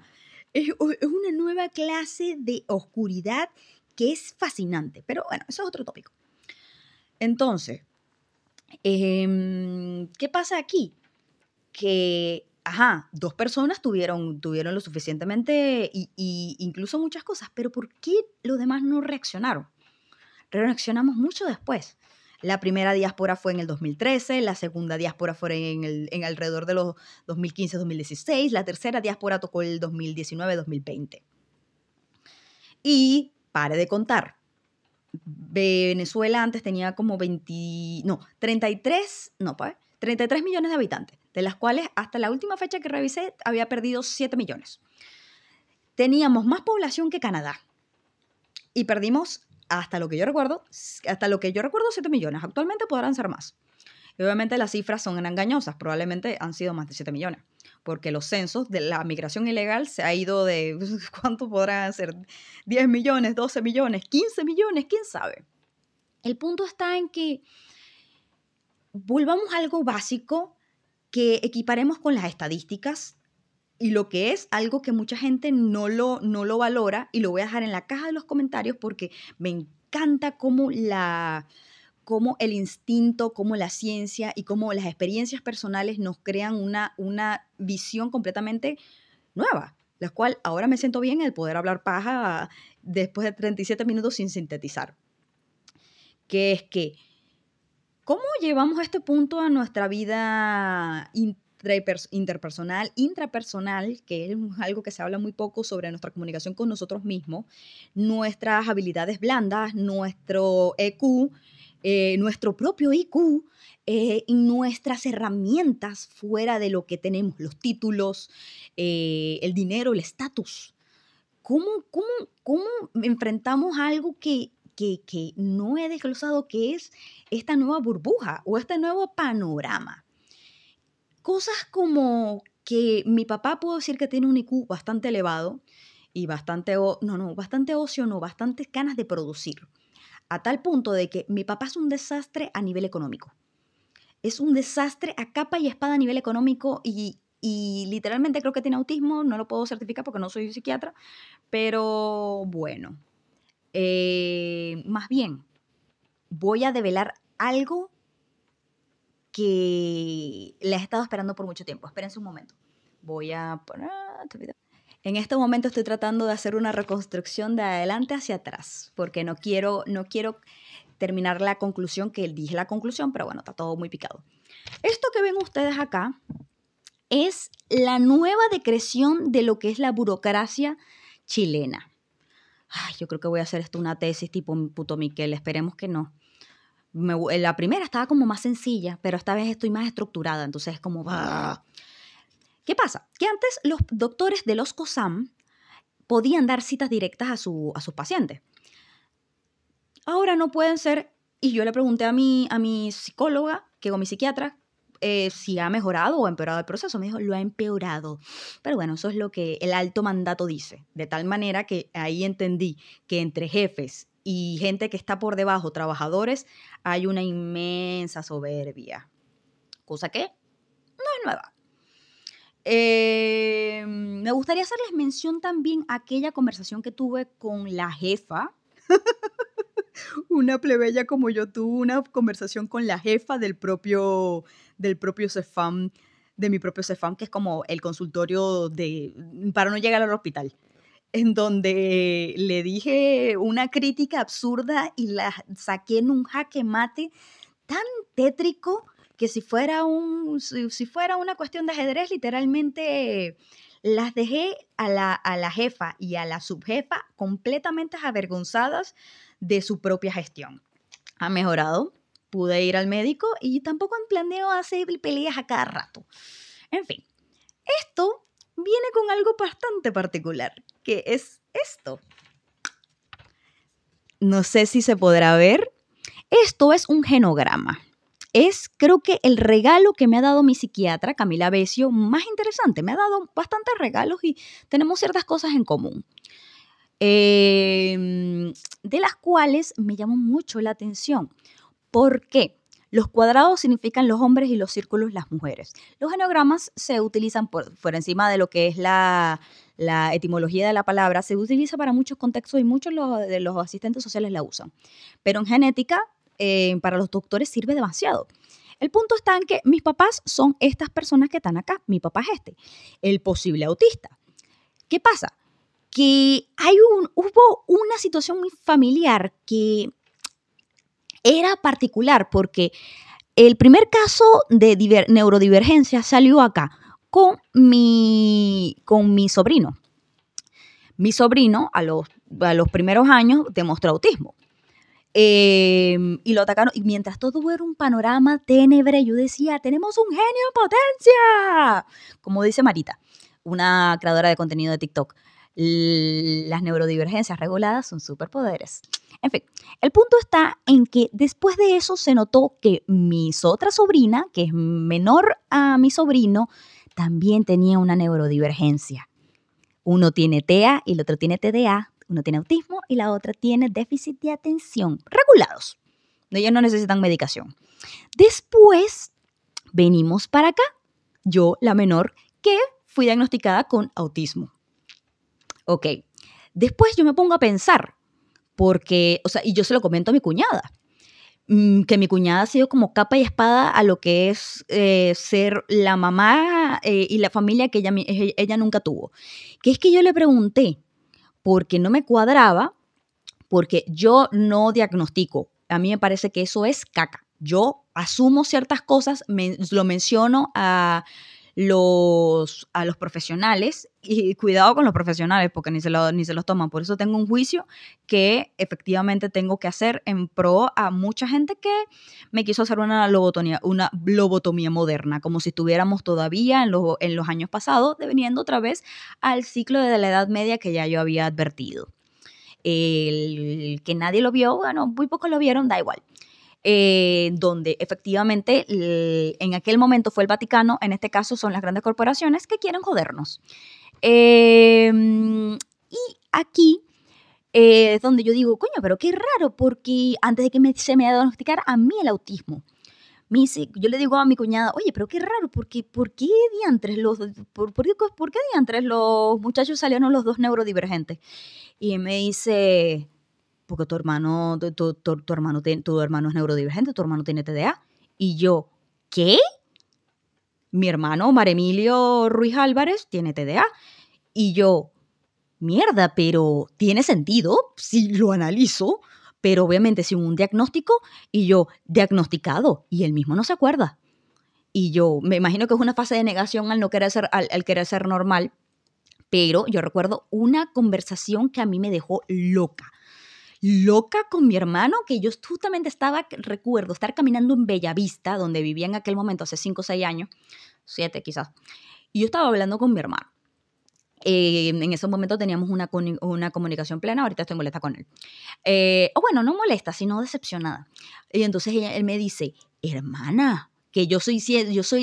es una nueva clase de oscuridad que es fascinante. Pero bueno, eso es otro tópico. Entonces, ¿qué pasa aquí? Que, dos personas tuvieron lo suficientemente y incluso muchas cosas, pero ¿por qué los demás no reaccionaron? Reaccionamos mucho después. La primera diáspora fue en el 2013, la segunda diáspora fue en alrededor de los 2015-2016, la tercera diáspora tocó el 2019-2020. Y pare de contar. Venezuela antes tenía como 33 millones de habitantes, de las cuales hasta la última fecha que revisé había perdido 7 millones. Teníamos más población que Canadá y perdimos, hasta lo que yo recuerdo, 7 millones. Actualmente podrán ser más. Y obviamente las cifras son engañosas, probablemente han sido más de 7 millones, porque los censos de la migración ilegal se ha ido de, ¿cuánto podrán ser? 10 millones, 12 millones, 15 millones, quién sabe. El punto está en que volvamos a algo básico que equiparemos con las estadísticas y lo que es algo que mucha gente no lo valora, y lo voy a dejar en la caja de los comentarios porque me encanta cómo el instinto, cómo la ciencia y cómo las experiencias personales nos crean una visión completamente nueva, la cual ahora me siento bien el poder hablar paja después de 37 minutos sin sintetizar. Que es que, ¿cómo llevamos este punto a nuestra vida interpersonal, intrapersonal, que es algo que se habla muy poco sobre nuestra comunicación con nosotros mismos, nuestras habilidades blandas, nuestro EQ, nuestro propio IQ, y nuestras herramientas fuera de lo que tenemos, los títulos, el dinero, el estatus? ¿Cómo enfrentamos algo que no he desglosado, que es esta nueva burbuja o este nuevo panorama? Cosas como que mi papá, puedo decir que tiene un IQ bastante elevado y bastante bastantes ganas de producir, a tal punto de que mi papá es un desastre a nivel económico. Es un desastre a capa y espada a nivel económico y literalmente creo que tiene autismo. No lo puedo certificar porque no soy psiquiatra, pero bueno. Más bien, voy a develar algo que la he estado esperando por mucho tiempo. Espérense un momento. Voy a poner este video. En este momento estoy tratando de hacer una reconstrucción de adelante hacia atrás, porque no quiero terminar la conclusión, que dije la conclusión, pero bueno, está todo muy picado. Esto que ven ustedes acá es la nueva decreción de lo que es la burocracia chilena. Ay, yo creo que voy a hacer esto una tesis tipo puto Miquel, esperemos que no. La primera estaba como más sencilla, pero esta vez estoy más estructurada, entonces es como... ¡bah! ¿Qué pasa? Que antes los doctores de los COSAM podían dar citas directas a sus pacientes. Ahora no pueden ser, y yo le pregunté a mi psicóloga, o mi psiquiatra, si ha mejorado o empeorado el proceso. Me dijo, lo ha empeorado. Pero bueno, eso es lo que el alto mandato dice. De tal manera que ahí entendí que entre jefes y gente que está por debajo, trabajadores, hay una inmensa soberbia. Cosa que no es nueva. Me gustaría hacerles mención también a aquella conversación que tuve con la jefa. Una plebeya como yo tuvo una conversación con la jefa del propio Cefam, de mi propio Cefam, que es como el consultorio para no llegar al hospital, en donde le dije una crítica absurda y la saqué en un jaque mate tan tétrico que si fuera una cuestión de ajedrez, literalmente las dejé a la jefa y a la subjefa completamente avergonzadas de su propia gestión. Ha mejorado, pude ir al médico y tampoco planeo hacer peleas a cada rato. En fin, esto viene con algo bastante particular, que es esto. No sé si se podrá ver. Esto es un genograma. Es, creo que, el regalo que me ha dado mi psiquiatra, Camila Besio, más interesante. Me ha dado bastantes regalos y tenemos ciertas cosas en común. De las cuales me llamó mucho la atención. ¿Por qué? Los cuadrados significan los hombres y los círculos las mujeres. Los genogramas se utilizan por encima de lo que es la etimología de la palabra, se utiliza para muchos contextos y muchos de los asistentes sociales la usan. Pero en genética, para los doctores sirve demasiado. El punto está en que mis papás son estas personas que están acá. Mi papá es el posible autista. ¿Qué pasa? Que hubo una situación muy familiar que era particular porque el primer caso de neurodivergencia salió acá con mi sobrino. Mi sobrino a los primeros años demostró autismo. Y lo atacaron. Y mientras todo era un panorama tenebre, yo decía, tenemos un genio en potencia. Como dice Marita, una creadora de contenido de TikTok. Las neurodivergencias reguladas son superpoderes. En fin, el punto está en que después de eso se notó que mi otra sobrina, que es menor a mi sobrino, también tenía una neurodivergencia. Uno tiene TEA y el otro tiene TDA. Uno tiene autismo y la otra tiene déficit de atención. Regulados. Ellos no necesitan medicación. Después venimos para acá. Yo, la menor, que fui diagnosticada con autismo. Ok. Después yo me pongo a pensar, porque, y yo se lo comento a mi cuñada, que mi cuñada ha sido como capa y espada a lo que es ser la mamá y la familia que ella nunca tuvo. Que es que yo le pregunté, porque no me cuadraba, porque yo no diagnostico. A mí me parece que eso es caca. Yo asumo ciertas cosas, lo menciono a los profesionales, y cuidado con los profesionales porque ni se los toman. Por eso tengo un juicio que efectivamente tengo que hacer en pro a mucha gente que me quiso hacer una lobotomía moderna, como si estuviéramos todavía en los años pasados, deviniendo otra vez al ciclo de la Edad Media que ya yo había advertido. El que nadie lo vio, bueno, muy pocos lo vieron, da igual. Donde efectivamente en aquel momento fue el Vaticano, en este caso son las grandes corporaciones que quieren jodernos. Y aquí es donde yo digo, coño, pero qué raro, porque antes de que se me diagnosticara a mí el autismo, yo le digo a mi cuñada, oye, pero qué raro, ¿por qué diantres por qué diantres los muchachos salieron los dos neurodivergentes? Y me dice, porque tu hermano es neurodivergente, tu hermano tiene TDA. Y yo, ¿qué? Mi hermano, Mar Emilio Ruiz Álvarez, tiene TDA. Y yo, mierda, pero tiene sentido si lo analizo, pero obviamente sin un diagnóstico. Y yo, diagnosticado, y él mismo no se acuerda. Y yo, me imagino que es una fase de negación al querer ser normal, pero yo recuerdo una conversación que a mí me dejó loca con mi hermano, que yo justamente recuerdo estar caminando en Bellavista, donde vivía en aquel momento, hace 5 o 6 años, 7 quizás, y yo estaba hablando con mi hermano. En ese momento teníamos una comunicación plena, ahorita estoy molesta con él. Bueno, no molesta, sino decepcionada. Y entonces él me dice, hermana, que yo soy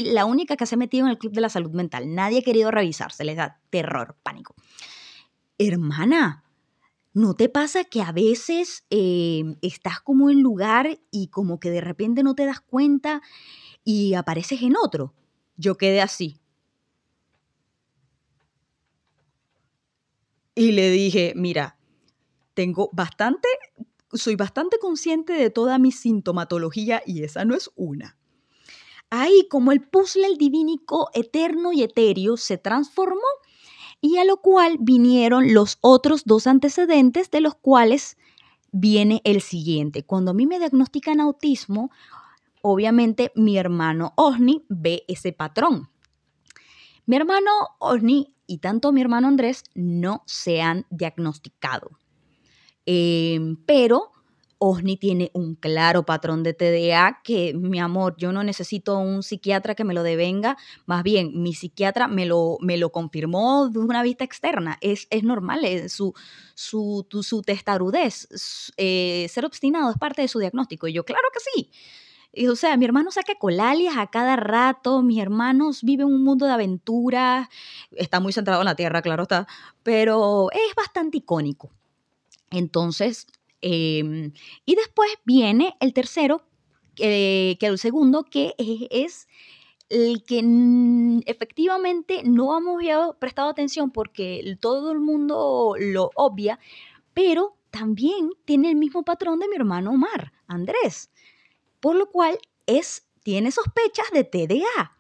la única que se ha metido en el club de la salud mental. Nadie ha querido revisarse, les da terror, pánico. Hermana, ¿no te pasa que a veces estás como en un lugar y como que de repente no te das cuenta y apareces en otro? Yo quedé así. Y le dije, mira, tengo bastante, soy bastante consciente de toda mi sintomatología y esa no es una. Ahí, como el puzzle el divínico eterno y etéreo se transformó, y a lo cual vinieron los otros dos antecedentes, de los cuales viene el siguiente. Cuando a mí me diagnostican autismo, obviamente mi hermano Osni ve ese patrón. Mi hermano Osni y tanto mi hermano Andrés no se han diagnosticado. Pero Osni tiene un claro patrón de TDA que, mi amor, yo no necesito un psiquiatra que me lo devenga, más bien mi psiquiatra me lo confirmó de una vista externa, es normal, su testarudez, ser obstinado es parte de su diagnóstico, y yo, claro que sí. Y, o sea, mi hermano saca colalias a cada rato, mis hermanos viven un mundo de aventuras, está muy centrado en la tierra, claro está, pero es bastante icónico. Entonces, y después viene el tercero, que el segundo, que es el que efectivamente no hemos prestado atención porque todo el mundo lo obvia, pero también tiene el mismo patrón de mi hermano Omar, Andrés, por lo cual tiene sospechas de TDA,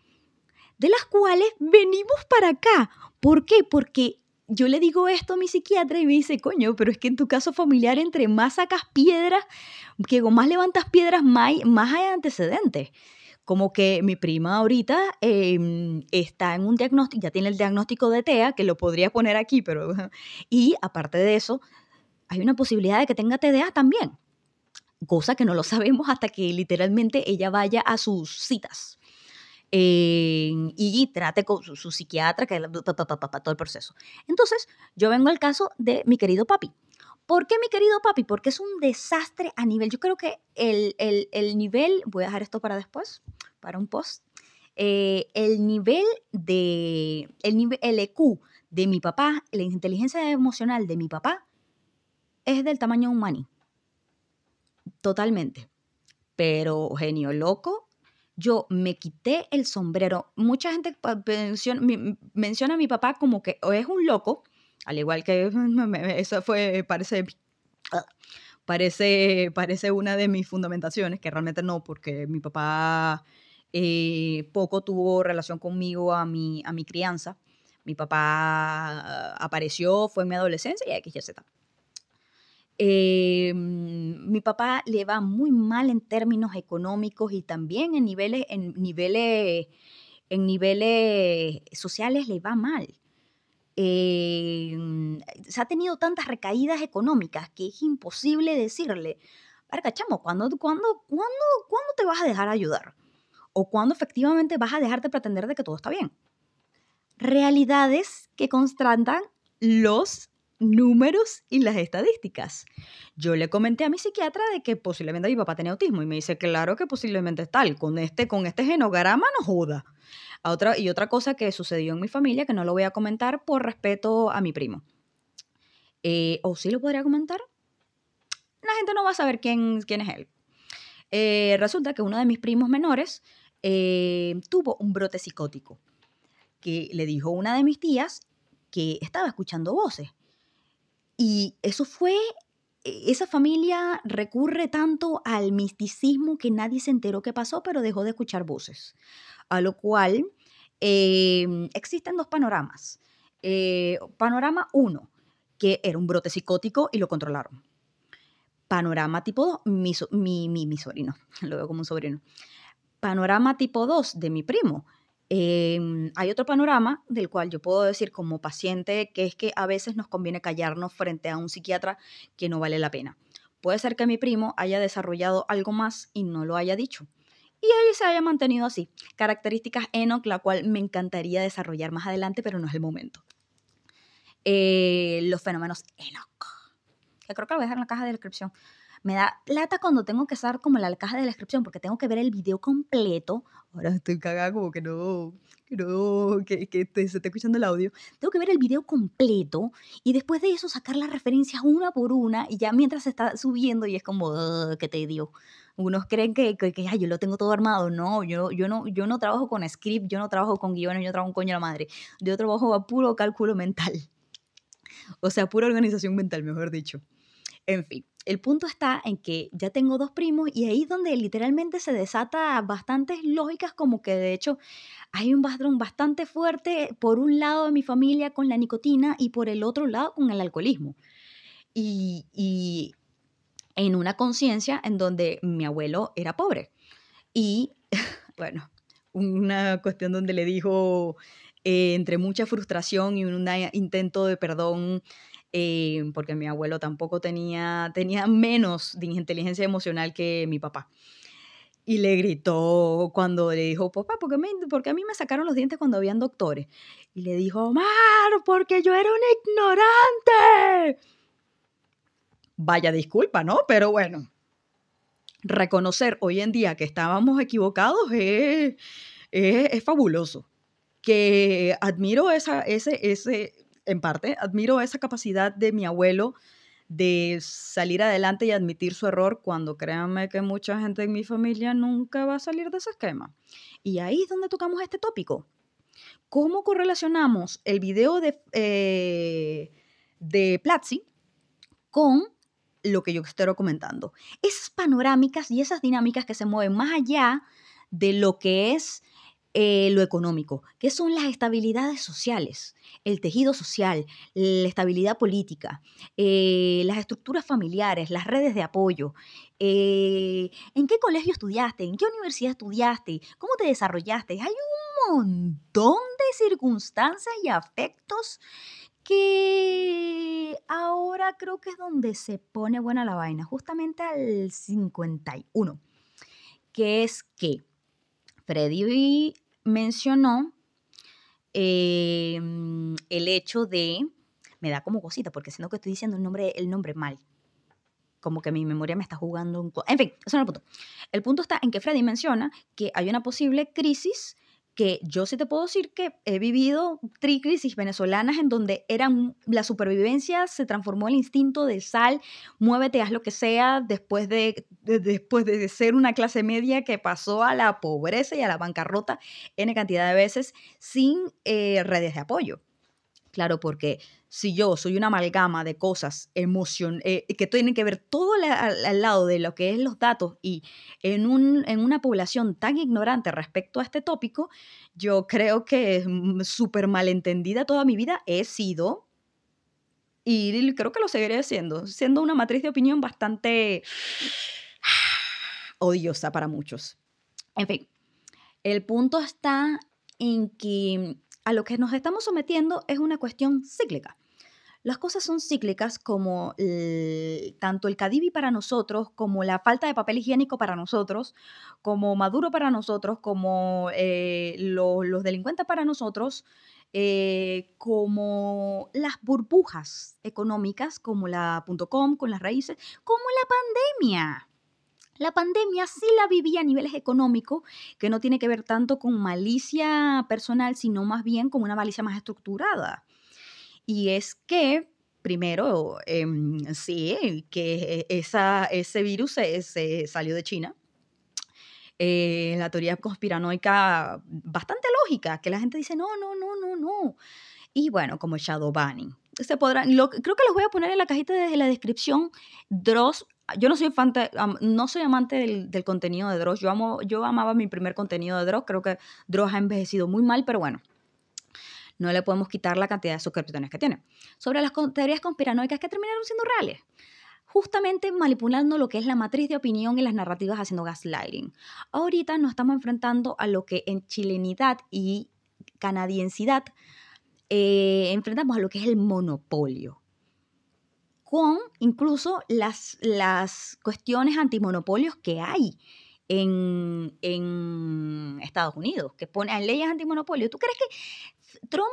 de las cuales venimos para acá. ¿Por qué? Porque yo le digo esto a mi psiquiatra y me dice, coño, pero es que en tu caso familiar, entre más sacas piedras, que más levantas piedras, más hay antecedentes. Como que mi prima ahorita está en un diagnóstico, ya tiene el diagnóstico de TEA, que lo podría poner aquí, pero... Y aparte de eso, hay una posibilidad de que tenga TDA también, cosa que no lo sabemos hasta que literalmente ella vaya a sus citas. Y trate con su psiquiatra, que todo el proceso. Entonces, yo vengo al caso de mi querido papi. ¿Por qué mi querido papi? Porque es un desastre a nivel, yo creo que el nivel, voy a dejar esto para después, para un post, el nivel el EQ de mi papá, la inteligencia emocional de mi papá, es del tamaño de un maní, totalmente. Pero genio loco, yo me quité el sombrero. Mucha gente menciona a mi papá como que o es un loco, al igual que eso parece una de mis fundamentaciones, que realmente no, porque mi papá poco tuvo relación conmigo a mi crianza. Mi papá apareció, fue en mi adolescencia y X, Y, Z. Mi papá le va muy mal en términos económicos y también en niveles sociales le va mal. Se ha tenido tantas recaídas económicas que es imposible decirle, verga, chamo, ¿cuándo te vas a dejar ayudar? ¿O cuándo efectivamente vas a dejar de pretender de que todo está bien? Realidades que constatan los números y las estadísticas. Yo le comenté a mi psiquiatra de que posiblemente mi papá tenía autismo y me dice, claro que posiblemente es tal, con este genograma no joda. Otra cosa que sucedió en mi familia, que no lo voy a comentar por respeto a mi primo. ¿O sí lo podría comentar? La gente no va a saber quién es él. Resulta que uno de mis primos menores tuvo un brote psicótico, que le dijo una de mis tías que estaba escuchando voces. Y esa familia recurre tanto al misticismo que nadie se enteró qué pasó, pero dejó de escuchar voces. A lo cual existen dos panoramas. Panorama 1, que era un brote psicótico y lo controlaron. Panorama tipo 2, mi sobrino, lo veo como un sobrino. Panorama tipo 2 de mi primo. Hay otro panorama del cual yo puedo decir como paciente, que es que a veces nos conviene callarnos frente a un psiquiatra que no vale la pena. Puede ser que mi primo haya desarrollado algo más y no lo haya dicho. Y ahí se haya mantenido así. Características ENOC, la cual me encantaría desarrollar más adelante, pero no es el momento. Los fenómenos ENOC, que creo que lo voy a dejar en la caja de descripción. Me da plata cuando tengo que usar como la caja de la descripción porque tengo que ver el video completo. Ahora estoy cagada como que se está escuchando el audio. Tengo que ver el video completo y después de eso sacar las referencias una por una y ya mientras se está subiendo y es como, qué tedio. Unos creen que ay, yo lo tengo todo armado. No, yo no trabajo con script, yo no trabajo con guiones, yo trabajo con coño la madre. Yo trabajo a puro cálculo mental. O sea, pura organización mental, mejor dicho. En fin, el punto está en que ya tengo 2 primos y ahí es donde literalmente se desata bastantes lógicas, como que de hecho hay un patrón bastante fuerte por un lado de mi familia con la nicotina y por el otro lado con el alcoholismo. Y en una conciencia en donde mi abuelo era pobre. Y bueno, una cuestión donde le dijo, entre mucha frustración y un intento de perdón, porque mi abuelo tampoco tenía menos de inteligencia emocional que mi papá. Y le gritó cuando le dijo, papá, ¿por qué a mí me sacaron los dientes cuando habían doctores? Y le dijo, Omar, porque yo era un ignorante. Vaya disculpa, ¿no? Pero bueno, reconocer hoy en día que estábamos equivocados es fabuloso. Que admiro en parte, admiro esa capacidad de mi abuelo de salir adelante y admitir su error cuando créanme que mucha gente en mi familia nunca va a salir de ese esquema. Y ahí es donde tocamos este tópico. ¿Cómo correlacionamos el video de Platzi con lo que yo estoy comentando? Esas panorámicas y esas dinámicas que se mueven más allá de lo que es lo económico, que son las estabilidades sociales, el tejido social, la estabilidad política, las estructuras familiares, las redes de apoyo, en qué colegio estudiaste, en qué universidad estudiaste, cómo te desarrollaste. Hay un montón de circunstancias y afectos que ahora creo que es donde se pone buena la vaina, justamente al 51, que es que Freddy mencionó el hecho de, me da como cosita, porque siento que estoy diciendo el nombre mal, como que mi memoria me está jugando en fin, eso no es el punto. El punto está en que Freddy menciona que hay una posible crisis que yo sí te puedo decir que he vivido crisis venezolanas en donde la supervivencia se transformó en el instinto de sal, muévete, haz lo que sea, después de ser una clase media que pasó a la pobreza y a la bancarrota N cantidad de veces sin redes de apoyo. Claro, porque si yo soy una amalgama de cosas que tienen que ver todo al lado de lo que es los datos y en una población tan ignorante respecto a este tópico, yo creo que súper malentendida toda mi vida he sido y creo que lo seguiré siendo una matriz de opinión bastante odiosa para muchos. En fin, el punto está en que a lo que nos estamos sometiendo es una cuestión cíclica. Las cosas son cíclicas como tanto el Cadivi para nosotros, como la falta de papel higiénico para nosotros, como Maduro para nosotros, como los delincuentes para nosotros, como las burbujas económicas, como la .com, con las raíces, como la pandemia. La pandemia sí la viví a niveles económicos, que no tiene que ver tanto con malicia personal, sino más bien con una malicia más estructurada. Y es que, primero, sí, que ese virus se salió de China. La teoría conspiranoica bastante lógica, que la gente dice, no, no, no, no, no. Y bueno, como shadow banning. Creo que los voy a poner en la cajita de la descripción. Dross, yo no soy no soy amante del contenido de Dross. Yo amaba mi primer contenido de Dross. Creo que Dross ha envejecido muy mal, pero bueno, no le podemos quitar la cantidad de suscriptores que tiene. Sobre las teorías conspiranoicas que terminaron siendo reales. Justamente manipulando lo que es la matriz de opinión y las narrativas haciendo gaslighting. Ahorita nos estamos enfrentando a lo que en chilenidad y canadiensidad enfrentamos a lo que es el monopolio, con incluso las cuestiones antimonopolios que hay en Estados Unidos, que ponen leyes antimonopolio. ¿Tú crees que Trump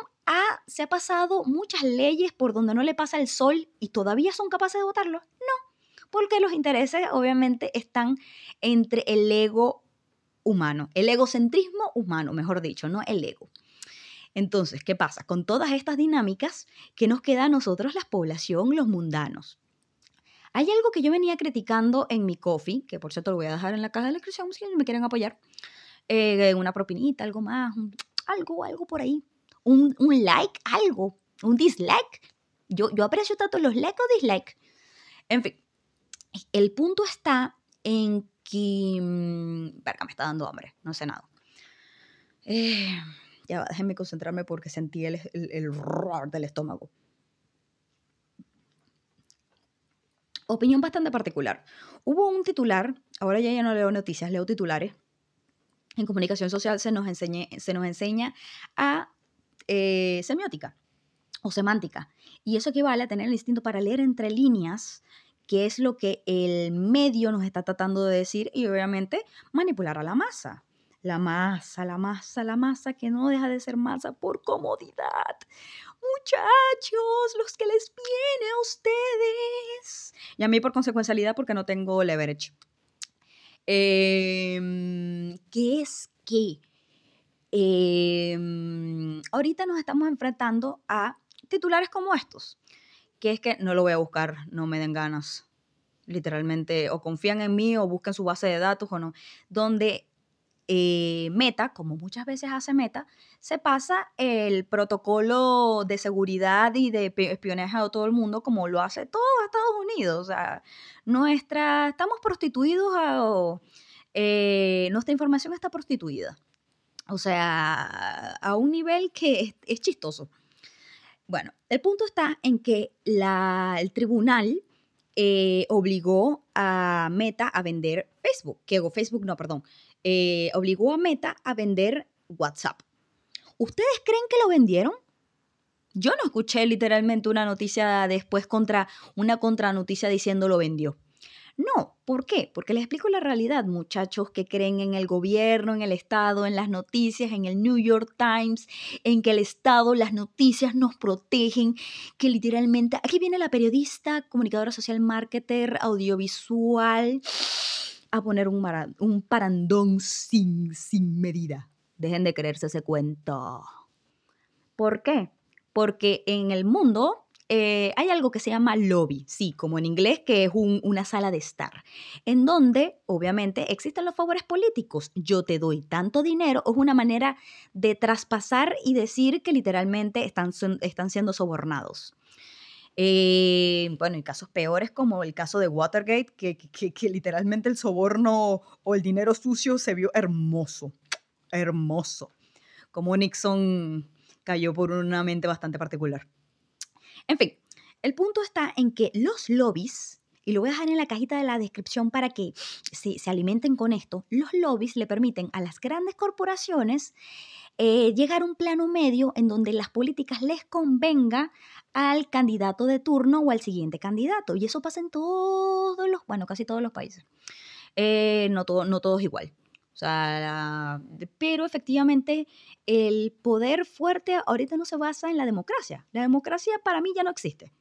se ha pasado muchas leyes por donde no le pasa el sol y todavía son capaces de votarlo? No, porque los intereses obviamente están entre el ego humano, el egocentrismo humano, mejor dicho, no el ego. Entonces, ¿qué pasa? Con todas estas dinámicas, ¿qué nos queda a nosotros, la población, los mundanos? Hay algo que yo venía criticando en mi coffee, que por cierto lo voy a dejar en la caja de la descripción si me quieren apoyar, una propinita, algo más, algo por ahí, un like, algo, un dislike, Yo aprecio tanto los likes o dislikes. En fin, el punto está en que... verga, me está dando hambre, no sé nada. Ya va, déjenme concentrarme porque sentí el roar del estómago. Opinión bastante particular. Hubo un titular, ahora ya no leo noticias, leo titulares. En comunicación social se nos enseña a semiótica o semántica. Y eso equivale a tener el instinto para leer entre líneas, que es lo que el medio nos está tratando de decir, y obviamente manipular a la masa. La masa, que no deja de ser masa por comodidad. Muchachos, los que les viene a ustedes. Y a mí por consecuencialidad porque no tengo leverage. ¿Qué es qué? Ahorita nos estamos enfrentando a titulares como estos, que es que no lo voy a buscar, no me den ganas. Literalmente, o confían en mí o buscan su base de datos o no, donde Meta, como muchas veces hace Meta, se pasa el protocolo de seguridad y de espionaje a todo el mundo como lo hace todo Estados Unidos. O sea, estamos prostituidos, nuestra información está prostituida. O sea, a un nivel que es chistoso. Bueno, el punto está en que el tribunal obligó a Meta a vender Facebook, obligó a Meta a vender WhatsApp. ¿Ustedes creen que lo vendieron? Yo no escuché literalmente una noticia después una contranoticia diciendo lo vendió. No, ¿por qué? Porque les explico la realidad, muchachos que creen en el gobierno, en el Estado, en las noticias, en el New York Times, en que el Estado, las noticias nos protegen, que literalmente... Aquí viene la periodista, comunicadora social, marketer, audiovisual, a poner un parandón sin medida. Dejen de creerse ese cuento. ¿Por qué? Porque en el mundo hay algo que se llama lobby, sí, como en inglés, que es una sala de estar, en donde obviamente existen los favores políticos. Yo te doy tanto dinero, es una manera de traspasar y decir que literalmente están siendo sobornados. Bueno, y casos peores como el caso de Watergate, que literalmente el soborno o el dinero sucio se vio hermoso, hermoso. Como Nixon cayó por una mente bastante particular. En fin, el punto está en que los lobbies, y lo voy a dejar en la cajita de la descripción para que se alimenten con esto, los lobbies le permiten a las grandes corporaciones llegar a un plano medio en donde las políticas les convenga al candidato de turno o al siguiente candidato. Y eso pasa en casi todos los países. No todos igual. O sea, pero efectivamente el poder fuerte ahorita no se basa en la democracia. La democracia para mí ya no existe.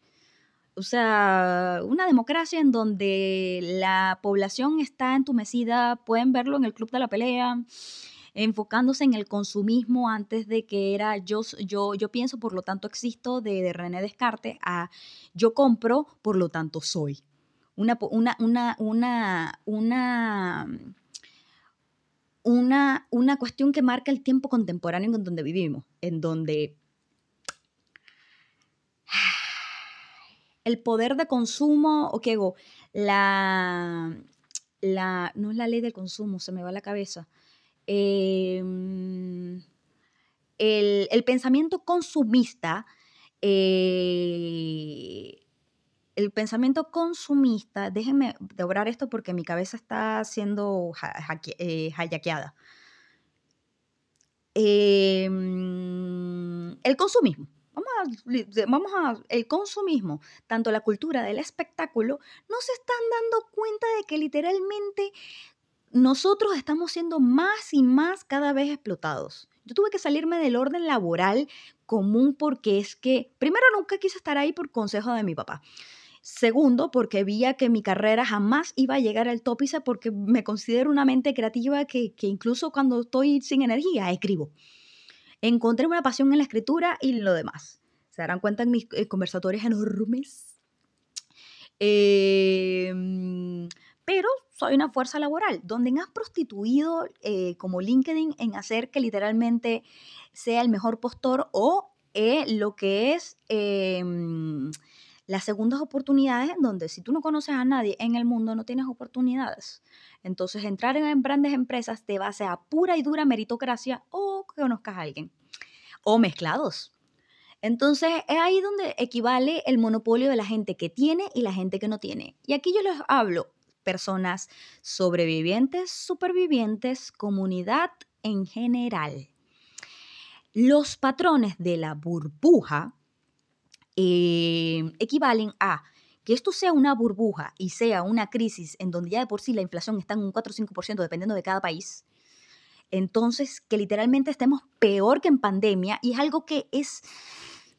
O sea, una democracia en donde la población está entumecida, pueden verlo en el Club de la Pelea, enfocándose en el consumismo antes de que era yo pienso, por lo tanto existo, de René Descartes, a yo compro, por lo tanto soy. Una cuestión que marca el tiempo contemporáneo en donde vivimos, en donde el poder de consumo, no es la ley del consumo, se me va la cabeza. El pensamiento consumista, déjenme devorar esto porque mi cabeza está siendo hackeada. El consumismo. El consumismo, tanto la cultura del espectáculo, no se están dando cuenta de que literalmente nosotros estamos siendo más y más cada vez explotados. Yo tuve que salirme del orden laboral común porque es que, primero, nunca quise estar ahí por consejo de mi papá. Segundo, porque veía que mi carrera jamás iba a llegar al tópice porque me considero una mente creativa que incluso cuando estoy sin energía, escribo. Encontré una pasión en la escritura y lo demás. Se darán cuenta en mis conversatorios enormes. Pero soy una fuerza laboral, donde has prostituido como LinkedIn en hacer que literalmente sea el mejor postor o lo que es las segundas oportunidades, en donde si tú no conoces a nadie en el mundo, no tienes oportunidades. Entonces, entrar en grandes empresas te base a pura y dura meritocracia o que conozcas a alguien, o mezclados. Entonces, es ahí donde equivale el monopolio de la gente que tiene y la gente que no tiene. Y aquí yo les hablo, personas sobrevivientes, supervivientes, comunidad en general. Los patrones de la burbuja equivalen a que esto sea una burbuja y sea una crisis en donde ya de por sí la inflación está en un 4 o 5% dependiendo de cada país. Entonces, que literalmente estemos peor que en pandemia y es algo que es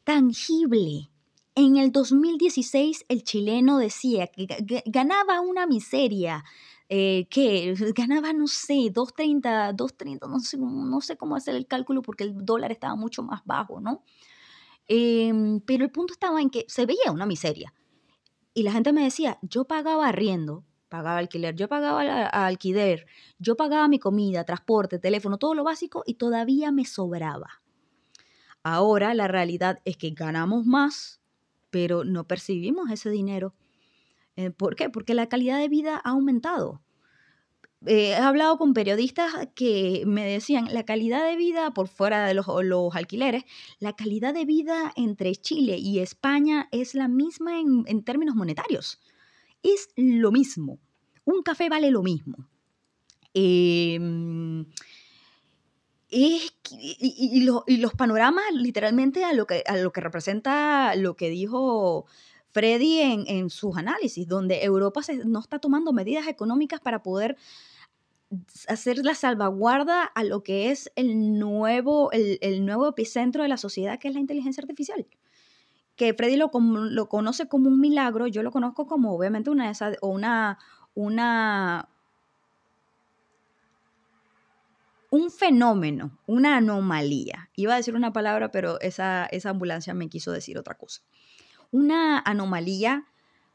tangible. En el 2016 el chileno decía que ganaba una miseria, que ganaba, no sé, 2.30, no sé cómo hacer el cálculo porque el dólar estaba mucho más bajo, ¿no? Pero el punto estaba en que se veía una miseria. Y la gente me decía, yo pagaba arriendo, pagaba alquiler, yo pagaba alquiler, yo pagaba mi comida, transporte, teléfono, todo lo básico y todavía me sobraba. Ahora la realidad es que ganamos más, pero no percibimos ese dinero. ¿Por qué? Porque la calidad de vida ha aumentado. He hablado con periodistas que me decían, la calidad de vida, por fuera de los alquileres, la calidad de vida entre Chile y España es la misma en términos monetarios. Es lo mismo. Un café vale lo mismo. Y los panoramas, literalmente, a lo que representa lo que dijo Freddy en sus análisis, donde Europa no está tomando medidas económicas para poder hacer la salvaguarda a lo que es el nuevo epicentro de la sociedad, que es la inteligencia artificial. Que Freddy lo conoce como un milagro, yo lo conozco como obviamente una, un fenómeno, una anomalía. Iba a decir una palabra, pero esa ambulancia me quiso decir otra cosa. Una anomalía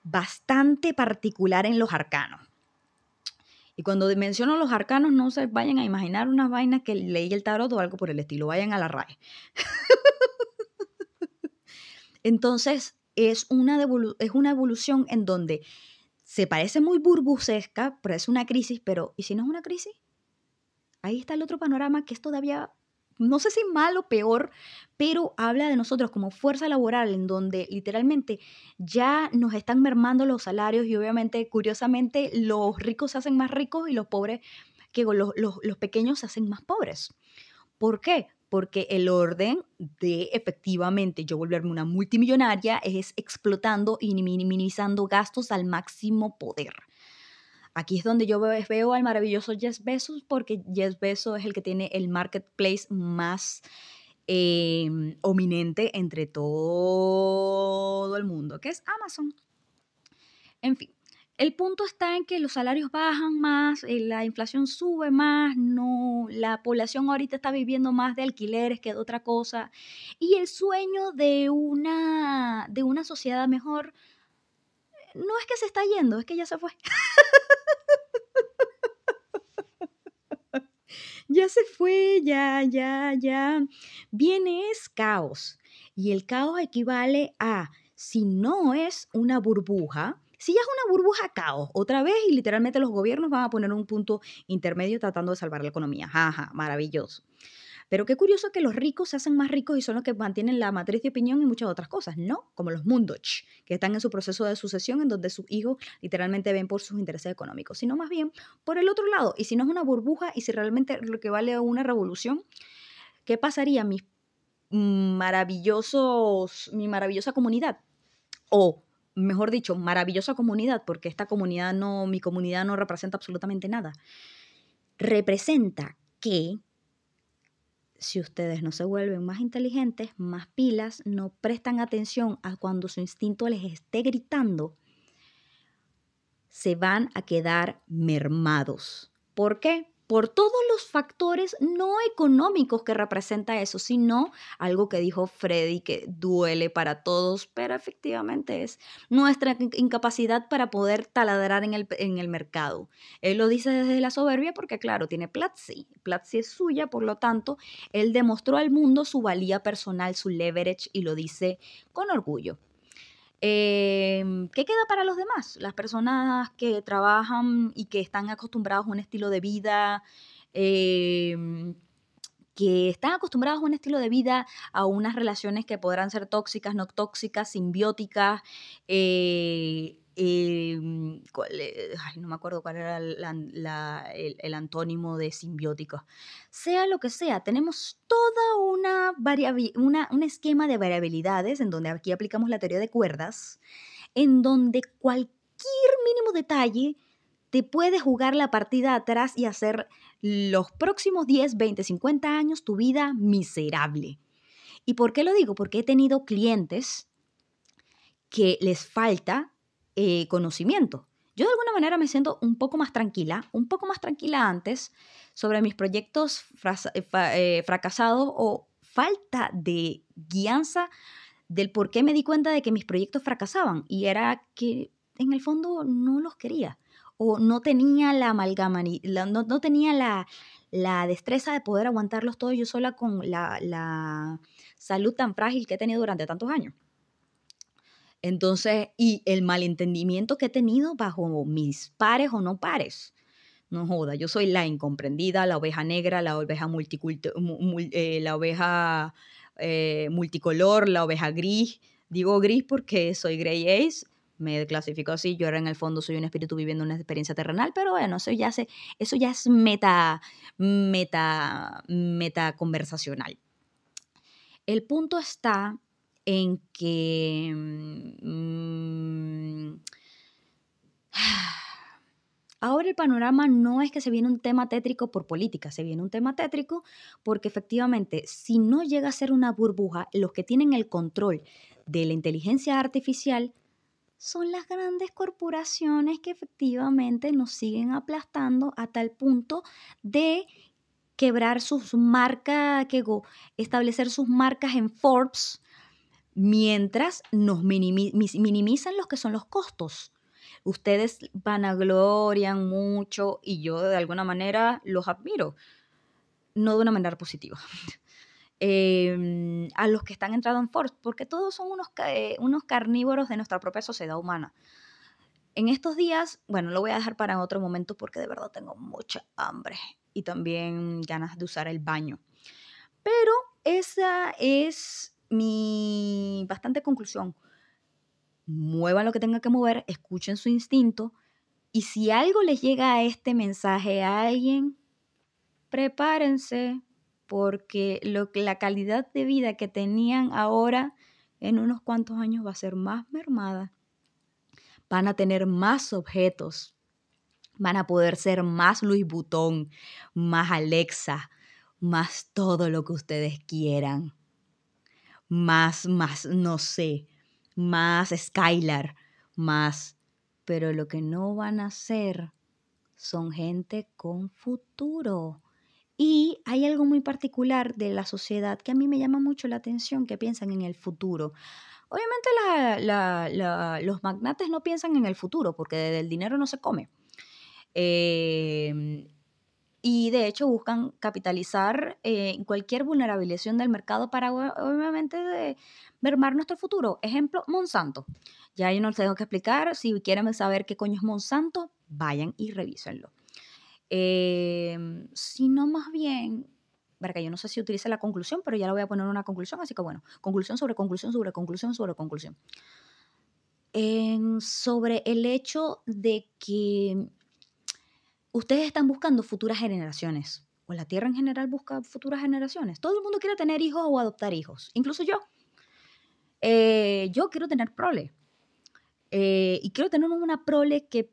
bastante particular en los arcanos. Y cuando menciono los arcanos, no se vayan a imaginar unas vainas que leí el tarot o algo por el estilo, vayan a la RAE. Entonces, es una evolución en donde se parece muy burbusesca, pero es una crisis, pero ¿y si no es una crisis? Ahí está el otro panorama que es todavía, no sé si mal o peor, pero habla de nosotros como fuerza laboral, en donde literalmente ya nos están mermando los salarios y obviamente, curiosamente, los ricos se hacen más ricos y los pobres, que los pequeños se hacen más pobres. ¿Por qué? Porque el orden de efectivamente yo volverme una multimillonaria es explotando y minimizando gastos al máximo poder. Aquí es donde yo veo al maravilloso Jeff Bezos, porque Jeff Bezos es el que tiene el marketplace más ominente entre todo el mundo, que es Amazon. En fin, el punto está en que los salarios bajan más, la inflación sube más, no, la población ahorita está viviendo más de alquileres que de otra cosa, y el sueño de una sociedad mejor no es que se está yendo, es que ya se fue. Ya se fue, ya. Viene es caos. Y el caos equivale a, si no es una burbuja, si ya es una burbuja, caos, otra vez, y literalmente los gobiernos van a poner un punto intermedio tratando de salvar la economía. Jaja, maravilloso. Pero qué curioso que los ricos se hacen más ricos y son los que mantienen la matriz de opinión y muchas otras cosas, ¿no? Como los Mundoch, que están en su proceso de sucesión en donde sus hijos literalmente ven por sus intereses económicos, sino más bien por el otro lado. Y si no es una burbuja y si realmente lo que vale una revolución, ¿qué pasaría mi maravillosa comunidad? O, mejor dicho, maravillosa comunidad, porque mi comunidad no representa absolutamente nada. Representa que si ustedes no se vuelven más inteligentes, más pilas, no prestan atención a cuando su instinto les esté gritando, se van a quedar mermados. ¿Por qué? por todos los factores no económicos que representa eso, sino algo que dijo Freddy que duele para todos, pero efectivamente es nuestra incapacidad para poder taladrar en el mercado. Él lo dice desde la soberbia porque, claro, tiene Platzi. Platzi es suya, por lo tanto, él demostró al mundo su valía personal, su leverage, y lo dice con orgullo. ¿Qué queda para los demás? Las personas que trabajan y que están acostumbrados a un estilo de vida, a unas relaciones que podrán ser tóxicas, no tóxicas, simbióticas, no me acuerdo cuál era el antónimo de simbióticos. Sea lo que sea, tenemos toda un esquema de variabilidades, en donde aquí aplicamos la teoría de cuerdas, en donde cualquier mínimo detalle te puede jugar la partida atrás y hacer los próximos 10, 20, 50 años tu vida miserable. ¿Y por qué lo digo? Porque he tenido clientes que les falta conocimiento. Yo de alguna manera me siento un poco más tranquila antes sobre mis proyectos fracasados o falta de guianza del por qué me di cuenta de que mis proyectos fracasaban, y era que en el fondo no los quería o no tenía la amalgama, no tenía la destreza de poder aguantarlos todos yo sola con la salud tan frágil que he tenido durante tantos años. Entonces, y el malentendimiento que he tenido bajo mis pares o no pares. No joda, yo soy la incomprendida, la oveja negra, la oveja multicolor, la oveja gris. Digo gris porque soy Grey Ace, me clasifico así. Yo ahora en el fondo soy un espíritu viviendo una experiencia terrenal, pero bueno, eso ya es meta conversacional. El punto está en que ahora el panorama no es que se viene un tema tétrico por política, se viene un tema tétrico porque efectivamente, si no llega a ser una burbuja, los que tienen el control de la inteligencia artificial son las grandes corporaciones que efectivamente nos siguen aplastando a tal punto de quebrar sus marcas, establecer sus marcas en Forbes, mientras nos minimizan los que son los costos. Ustedes vanaglorian mucho y yo de alguna manera los admiro, no de una manera positiva. A los que están entrando en Forbes, porque todos son unos carnívoros de nuestra propia sociedad humana. En estos días, bueno, lo voy a dejar para otro momento porque de verdad tengo mucha hambre y también ganas de usar el baño. Pero esa es mi bastante conclusión. Muevan lo que tengan que mover, escuchen su instinto, y si algo les llega a este mensaje a alguien, prepárense, porque la calidad de vida que tenían ahora en unos cuantos años va a ser más mermada. Van a tener más objetos, van a poder ser más Louis Vuitton, más Alexa, más todo lo que ustedes quieran, más, no sé, más Skylar, más, pero lo que no van a ser son gente con futuro. Y hay algo muy particular de la sociedad que a mí me llama mucho la atención, que piensan en el futuro. Obviamente los magnates no piensan en el futuro porque del dinero no se come. Y de hecho buscan capitalizar cualquier vulnerabilización del mercado para obviamente mermar nuestro futuro. Ejemplo, Monsanto. Ya yo no les tengo que explicar. Si quieren saber qué coño es Monsanto, vayan y revísenlo. Sino más bien, verga, yo no sé si utilice la conclusión, pero ya le voy a poner una conclusión, así que bueno, conclusión sobre conclusión sobre conclusión sobre conclusión. Sobre el hecho de que ustedes están buscando futuras generaciones, o la Tierra en general busca futuras generaciones. Todo el mundo quiere tener hijos o adoptar hijos, incluso yo. Yo quiero tener prole. Y quiero tener una prole que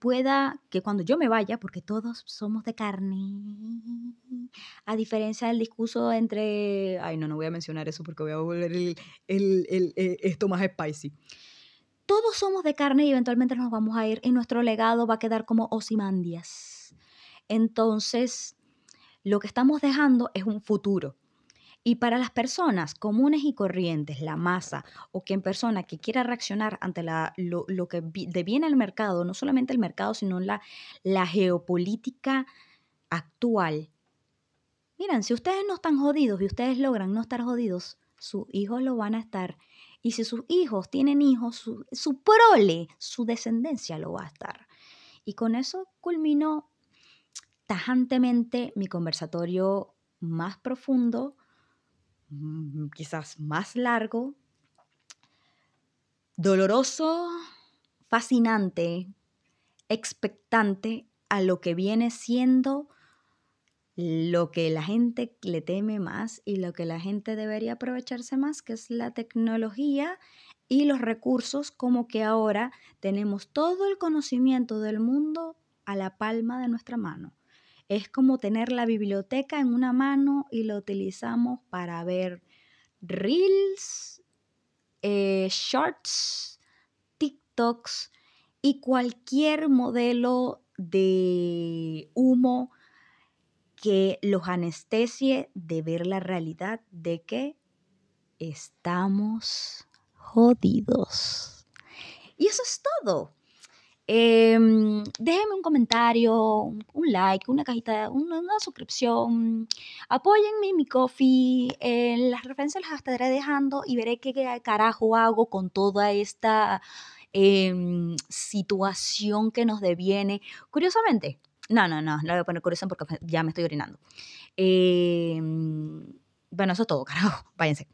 cuando yo me vaya, porque todos somos de carne, a diferencia del discurso entre, ay no voy a mencionar eso porque voy a volver esto más spicy. Todos somos de carne y eventualmente nos vamos a ir y nuestro legado va a quedar como Ozymandias. Entonces, lo que estamos dejando es un futuro. Y para las personas comunes y corrientes, la masa, o quien persona que quiera reaccionar ante lo que deviene el mercado, no solamente el mercado, sino la geopolítica actual. Miren, si ustedes no están jodidos y ustedes logran no estar jodidos, sus hijos lo van a estar. Y si sus hijos tienen hijos, su prole, su descendencia lo va a estar. Y con eso culmino tajantemente mi conversatorio más profundo, quizás más largo, doloroso, fascinante, expectante a lo que viene siendo lo que la gente le teme más y lo que la gente debería aprovecharse más, que es la tecnología y los recursos, como que ahora tenemos todo el conocimiento del mundo a la palma de nuestra mano. Es como tener la biblioteca en una mano y lo utilizamos para ver reels, shorts, TikToks y cualquier modelo de humo que los anestesie de ver la realidad de que estamos jodidos. Y eso es todo. Déjenme un comentario, un like, una cajita, una suscripción. Apóyenme en mi coffee. Las referencias las estaré dejando y veré qué carajo hago con toda esta situación que nos deviene. Curiosamente, no voy a poner curioso porque ya me estoy orinando. Bueno, eso es todo, carajo. Váyanse.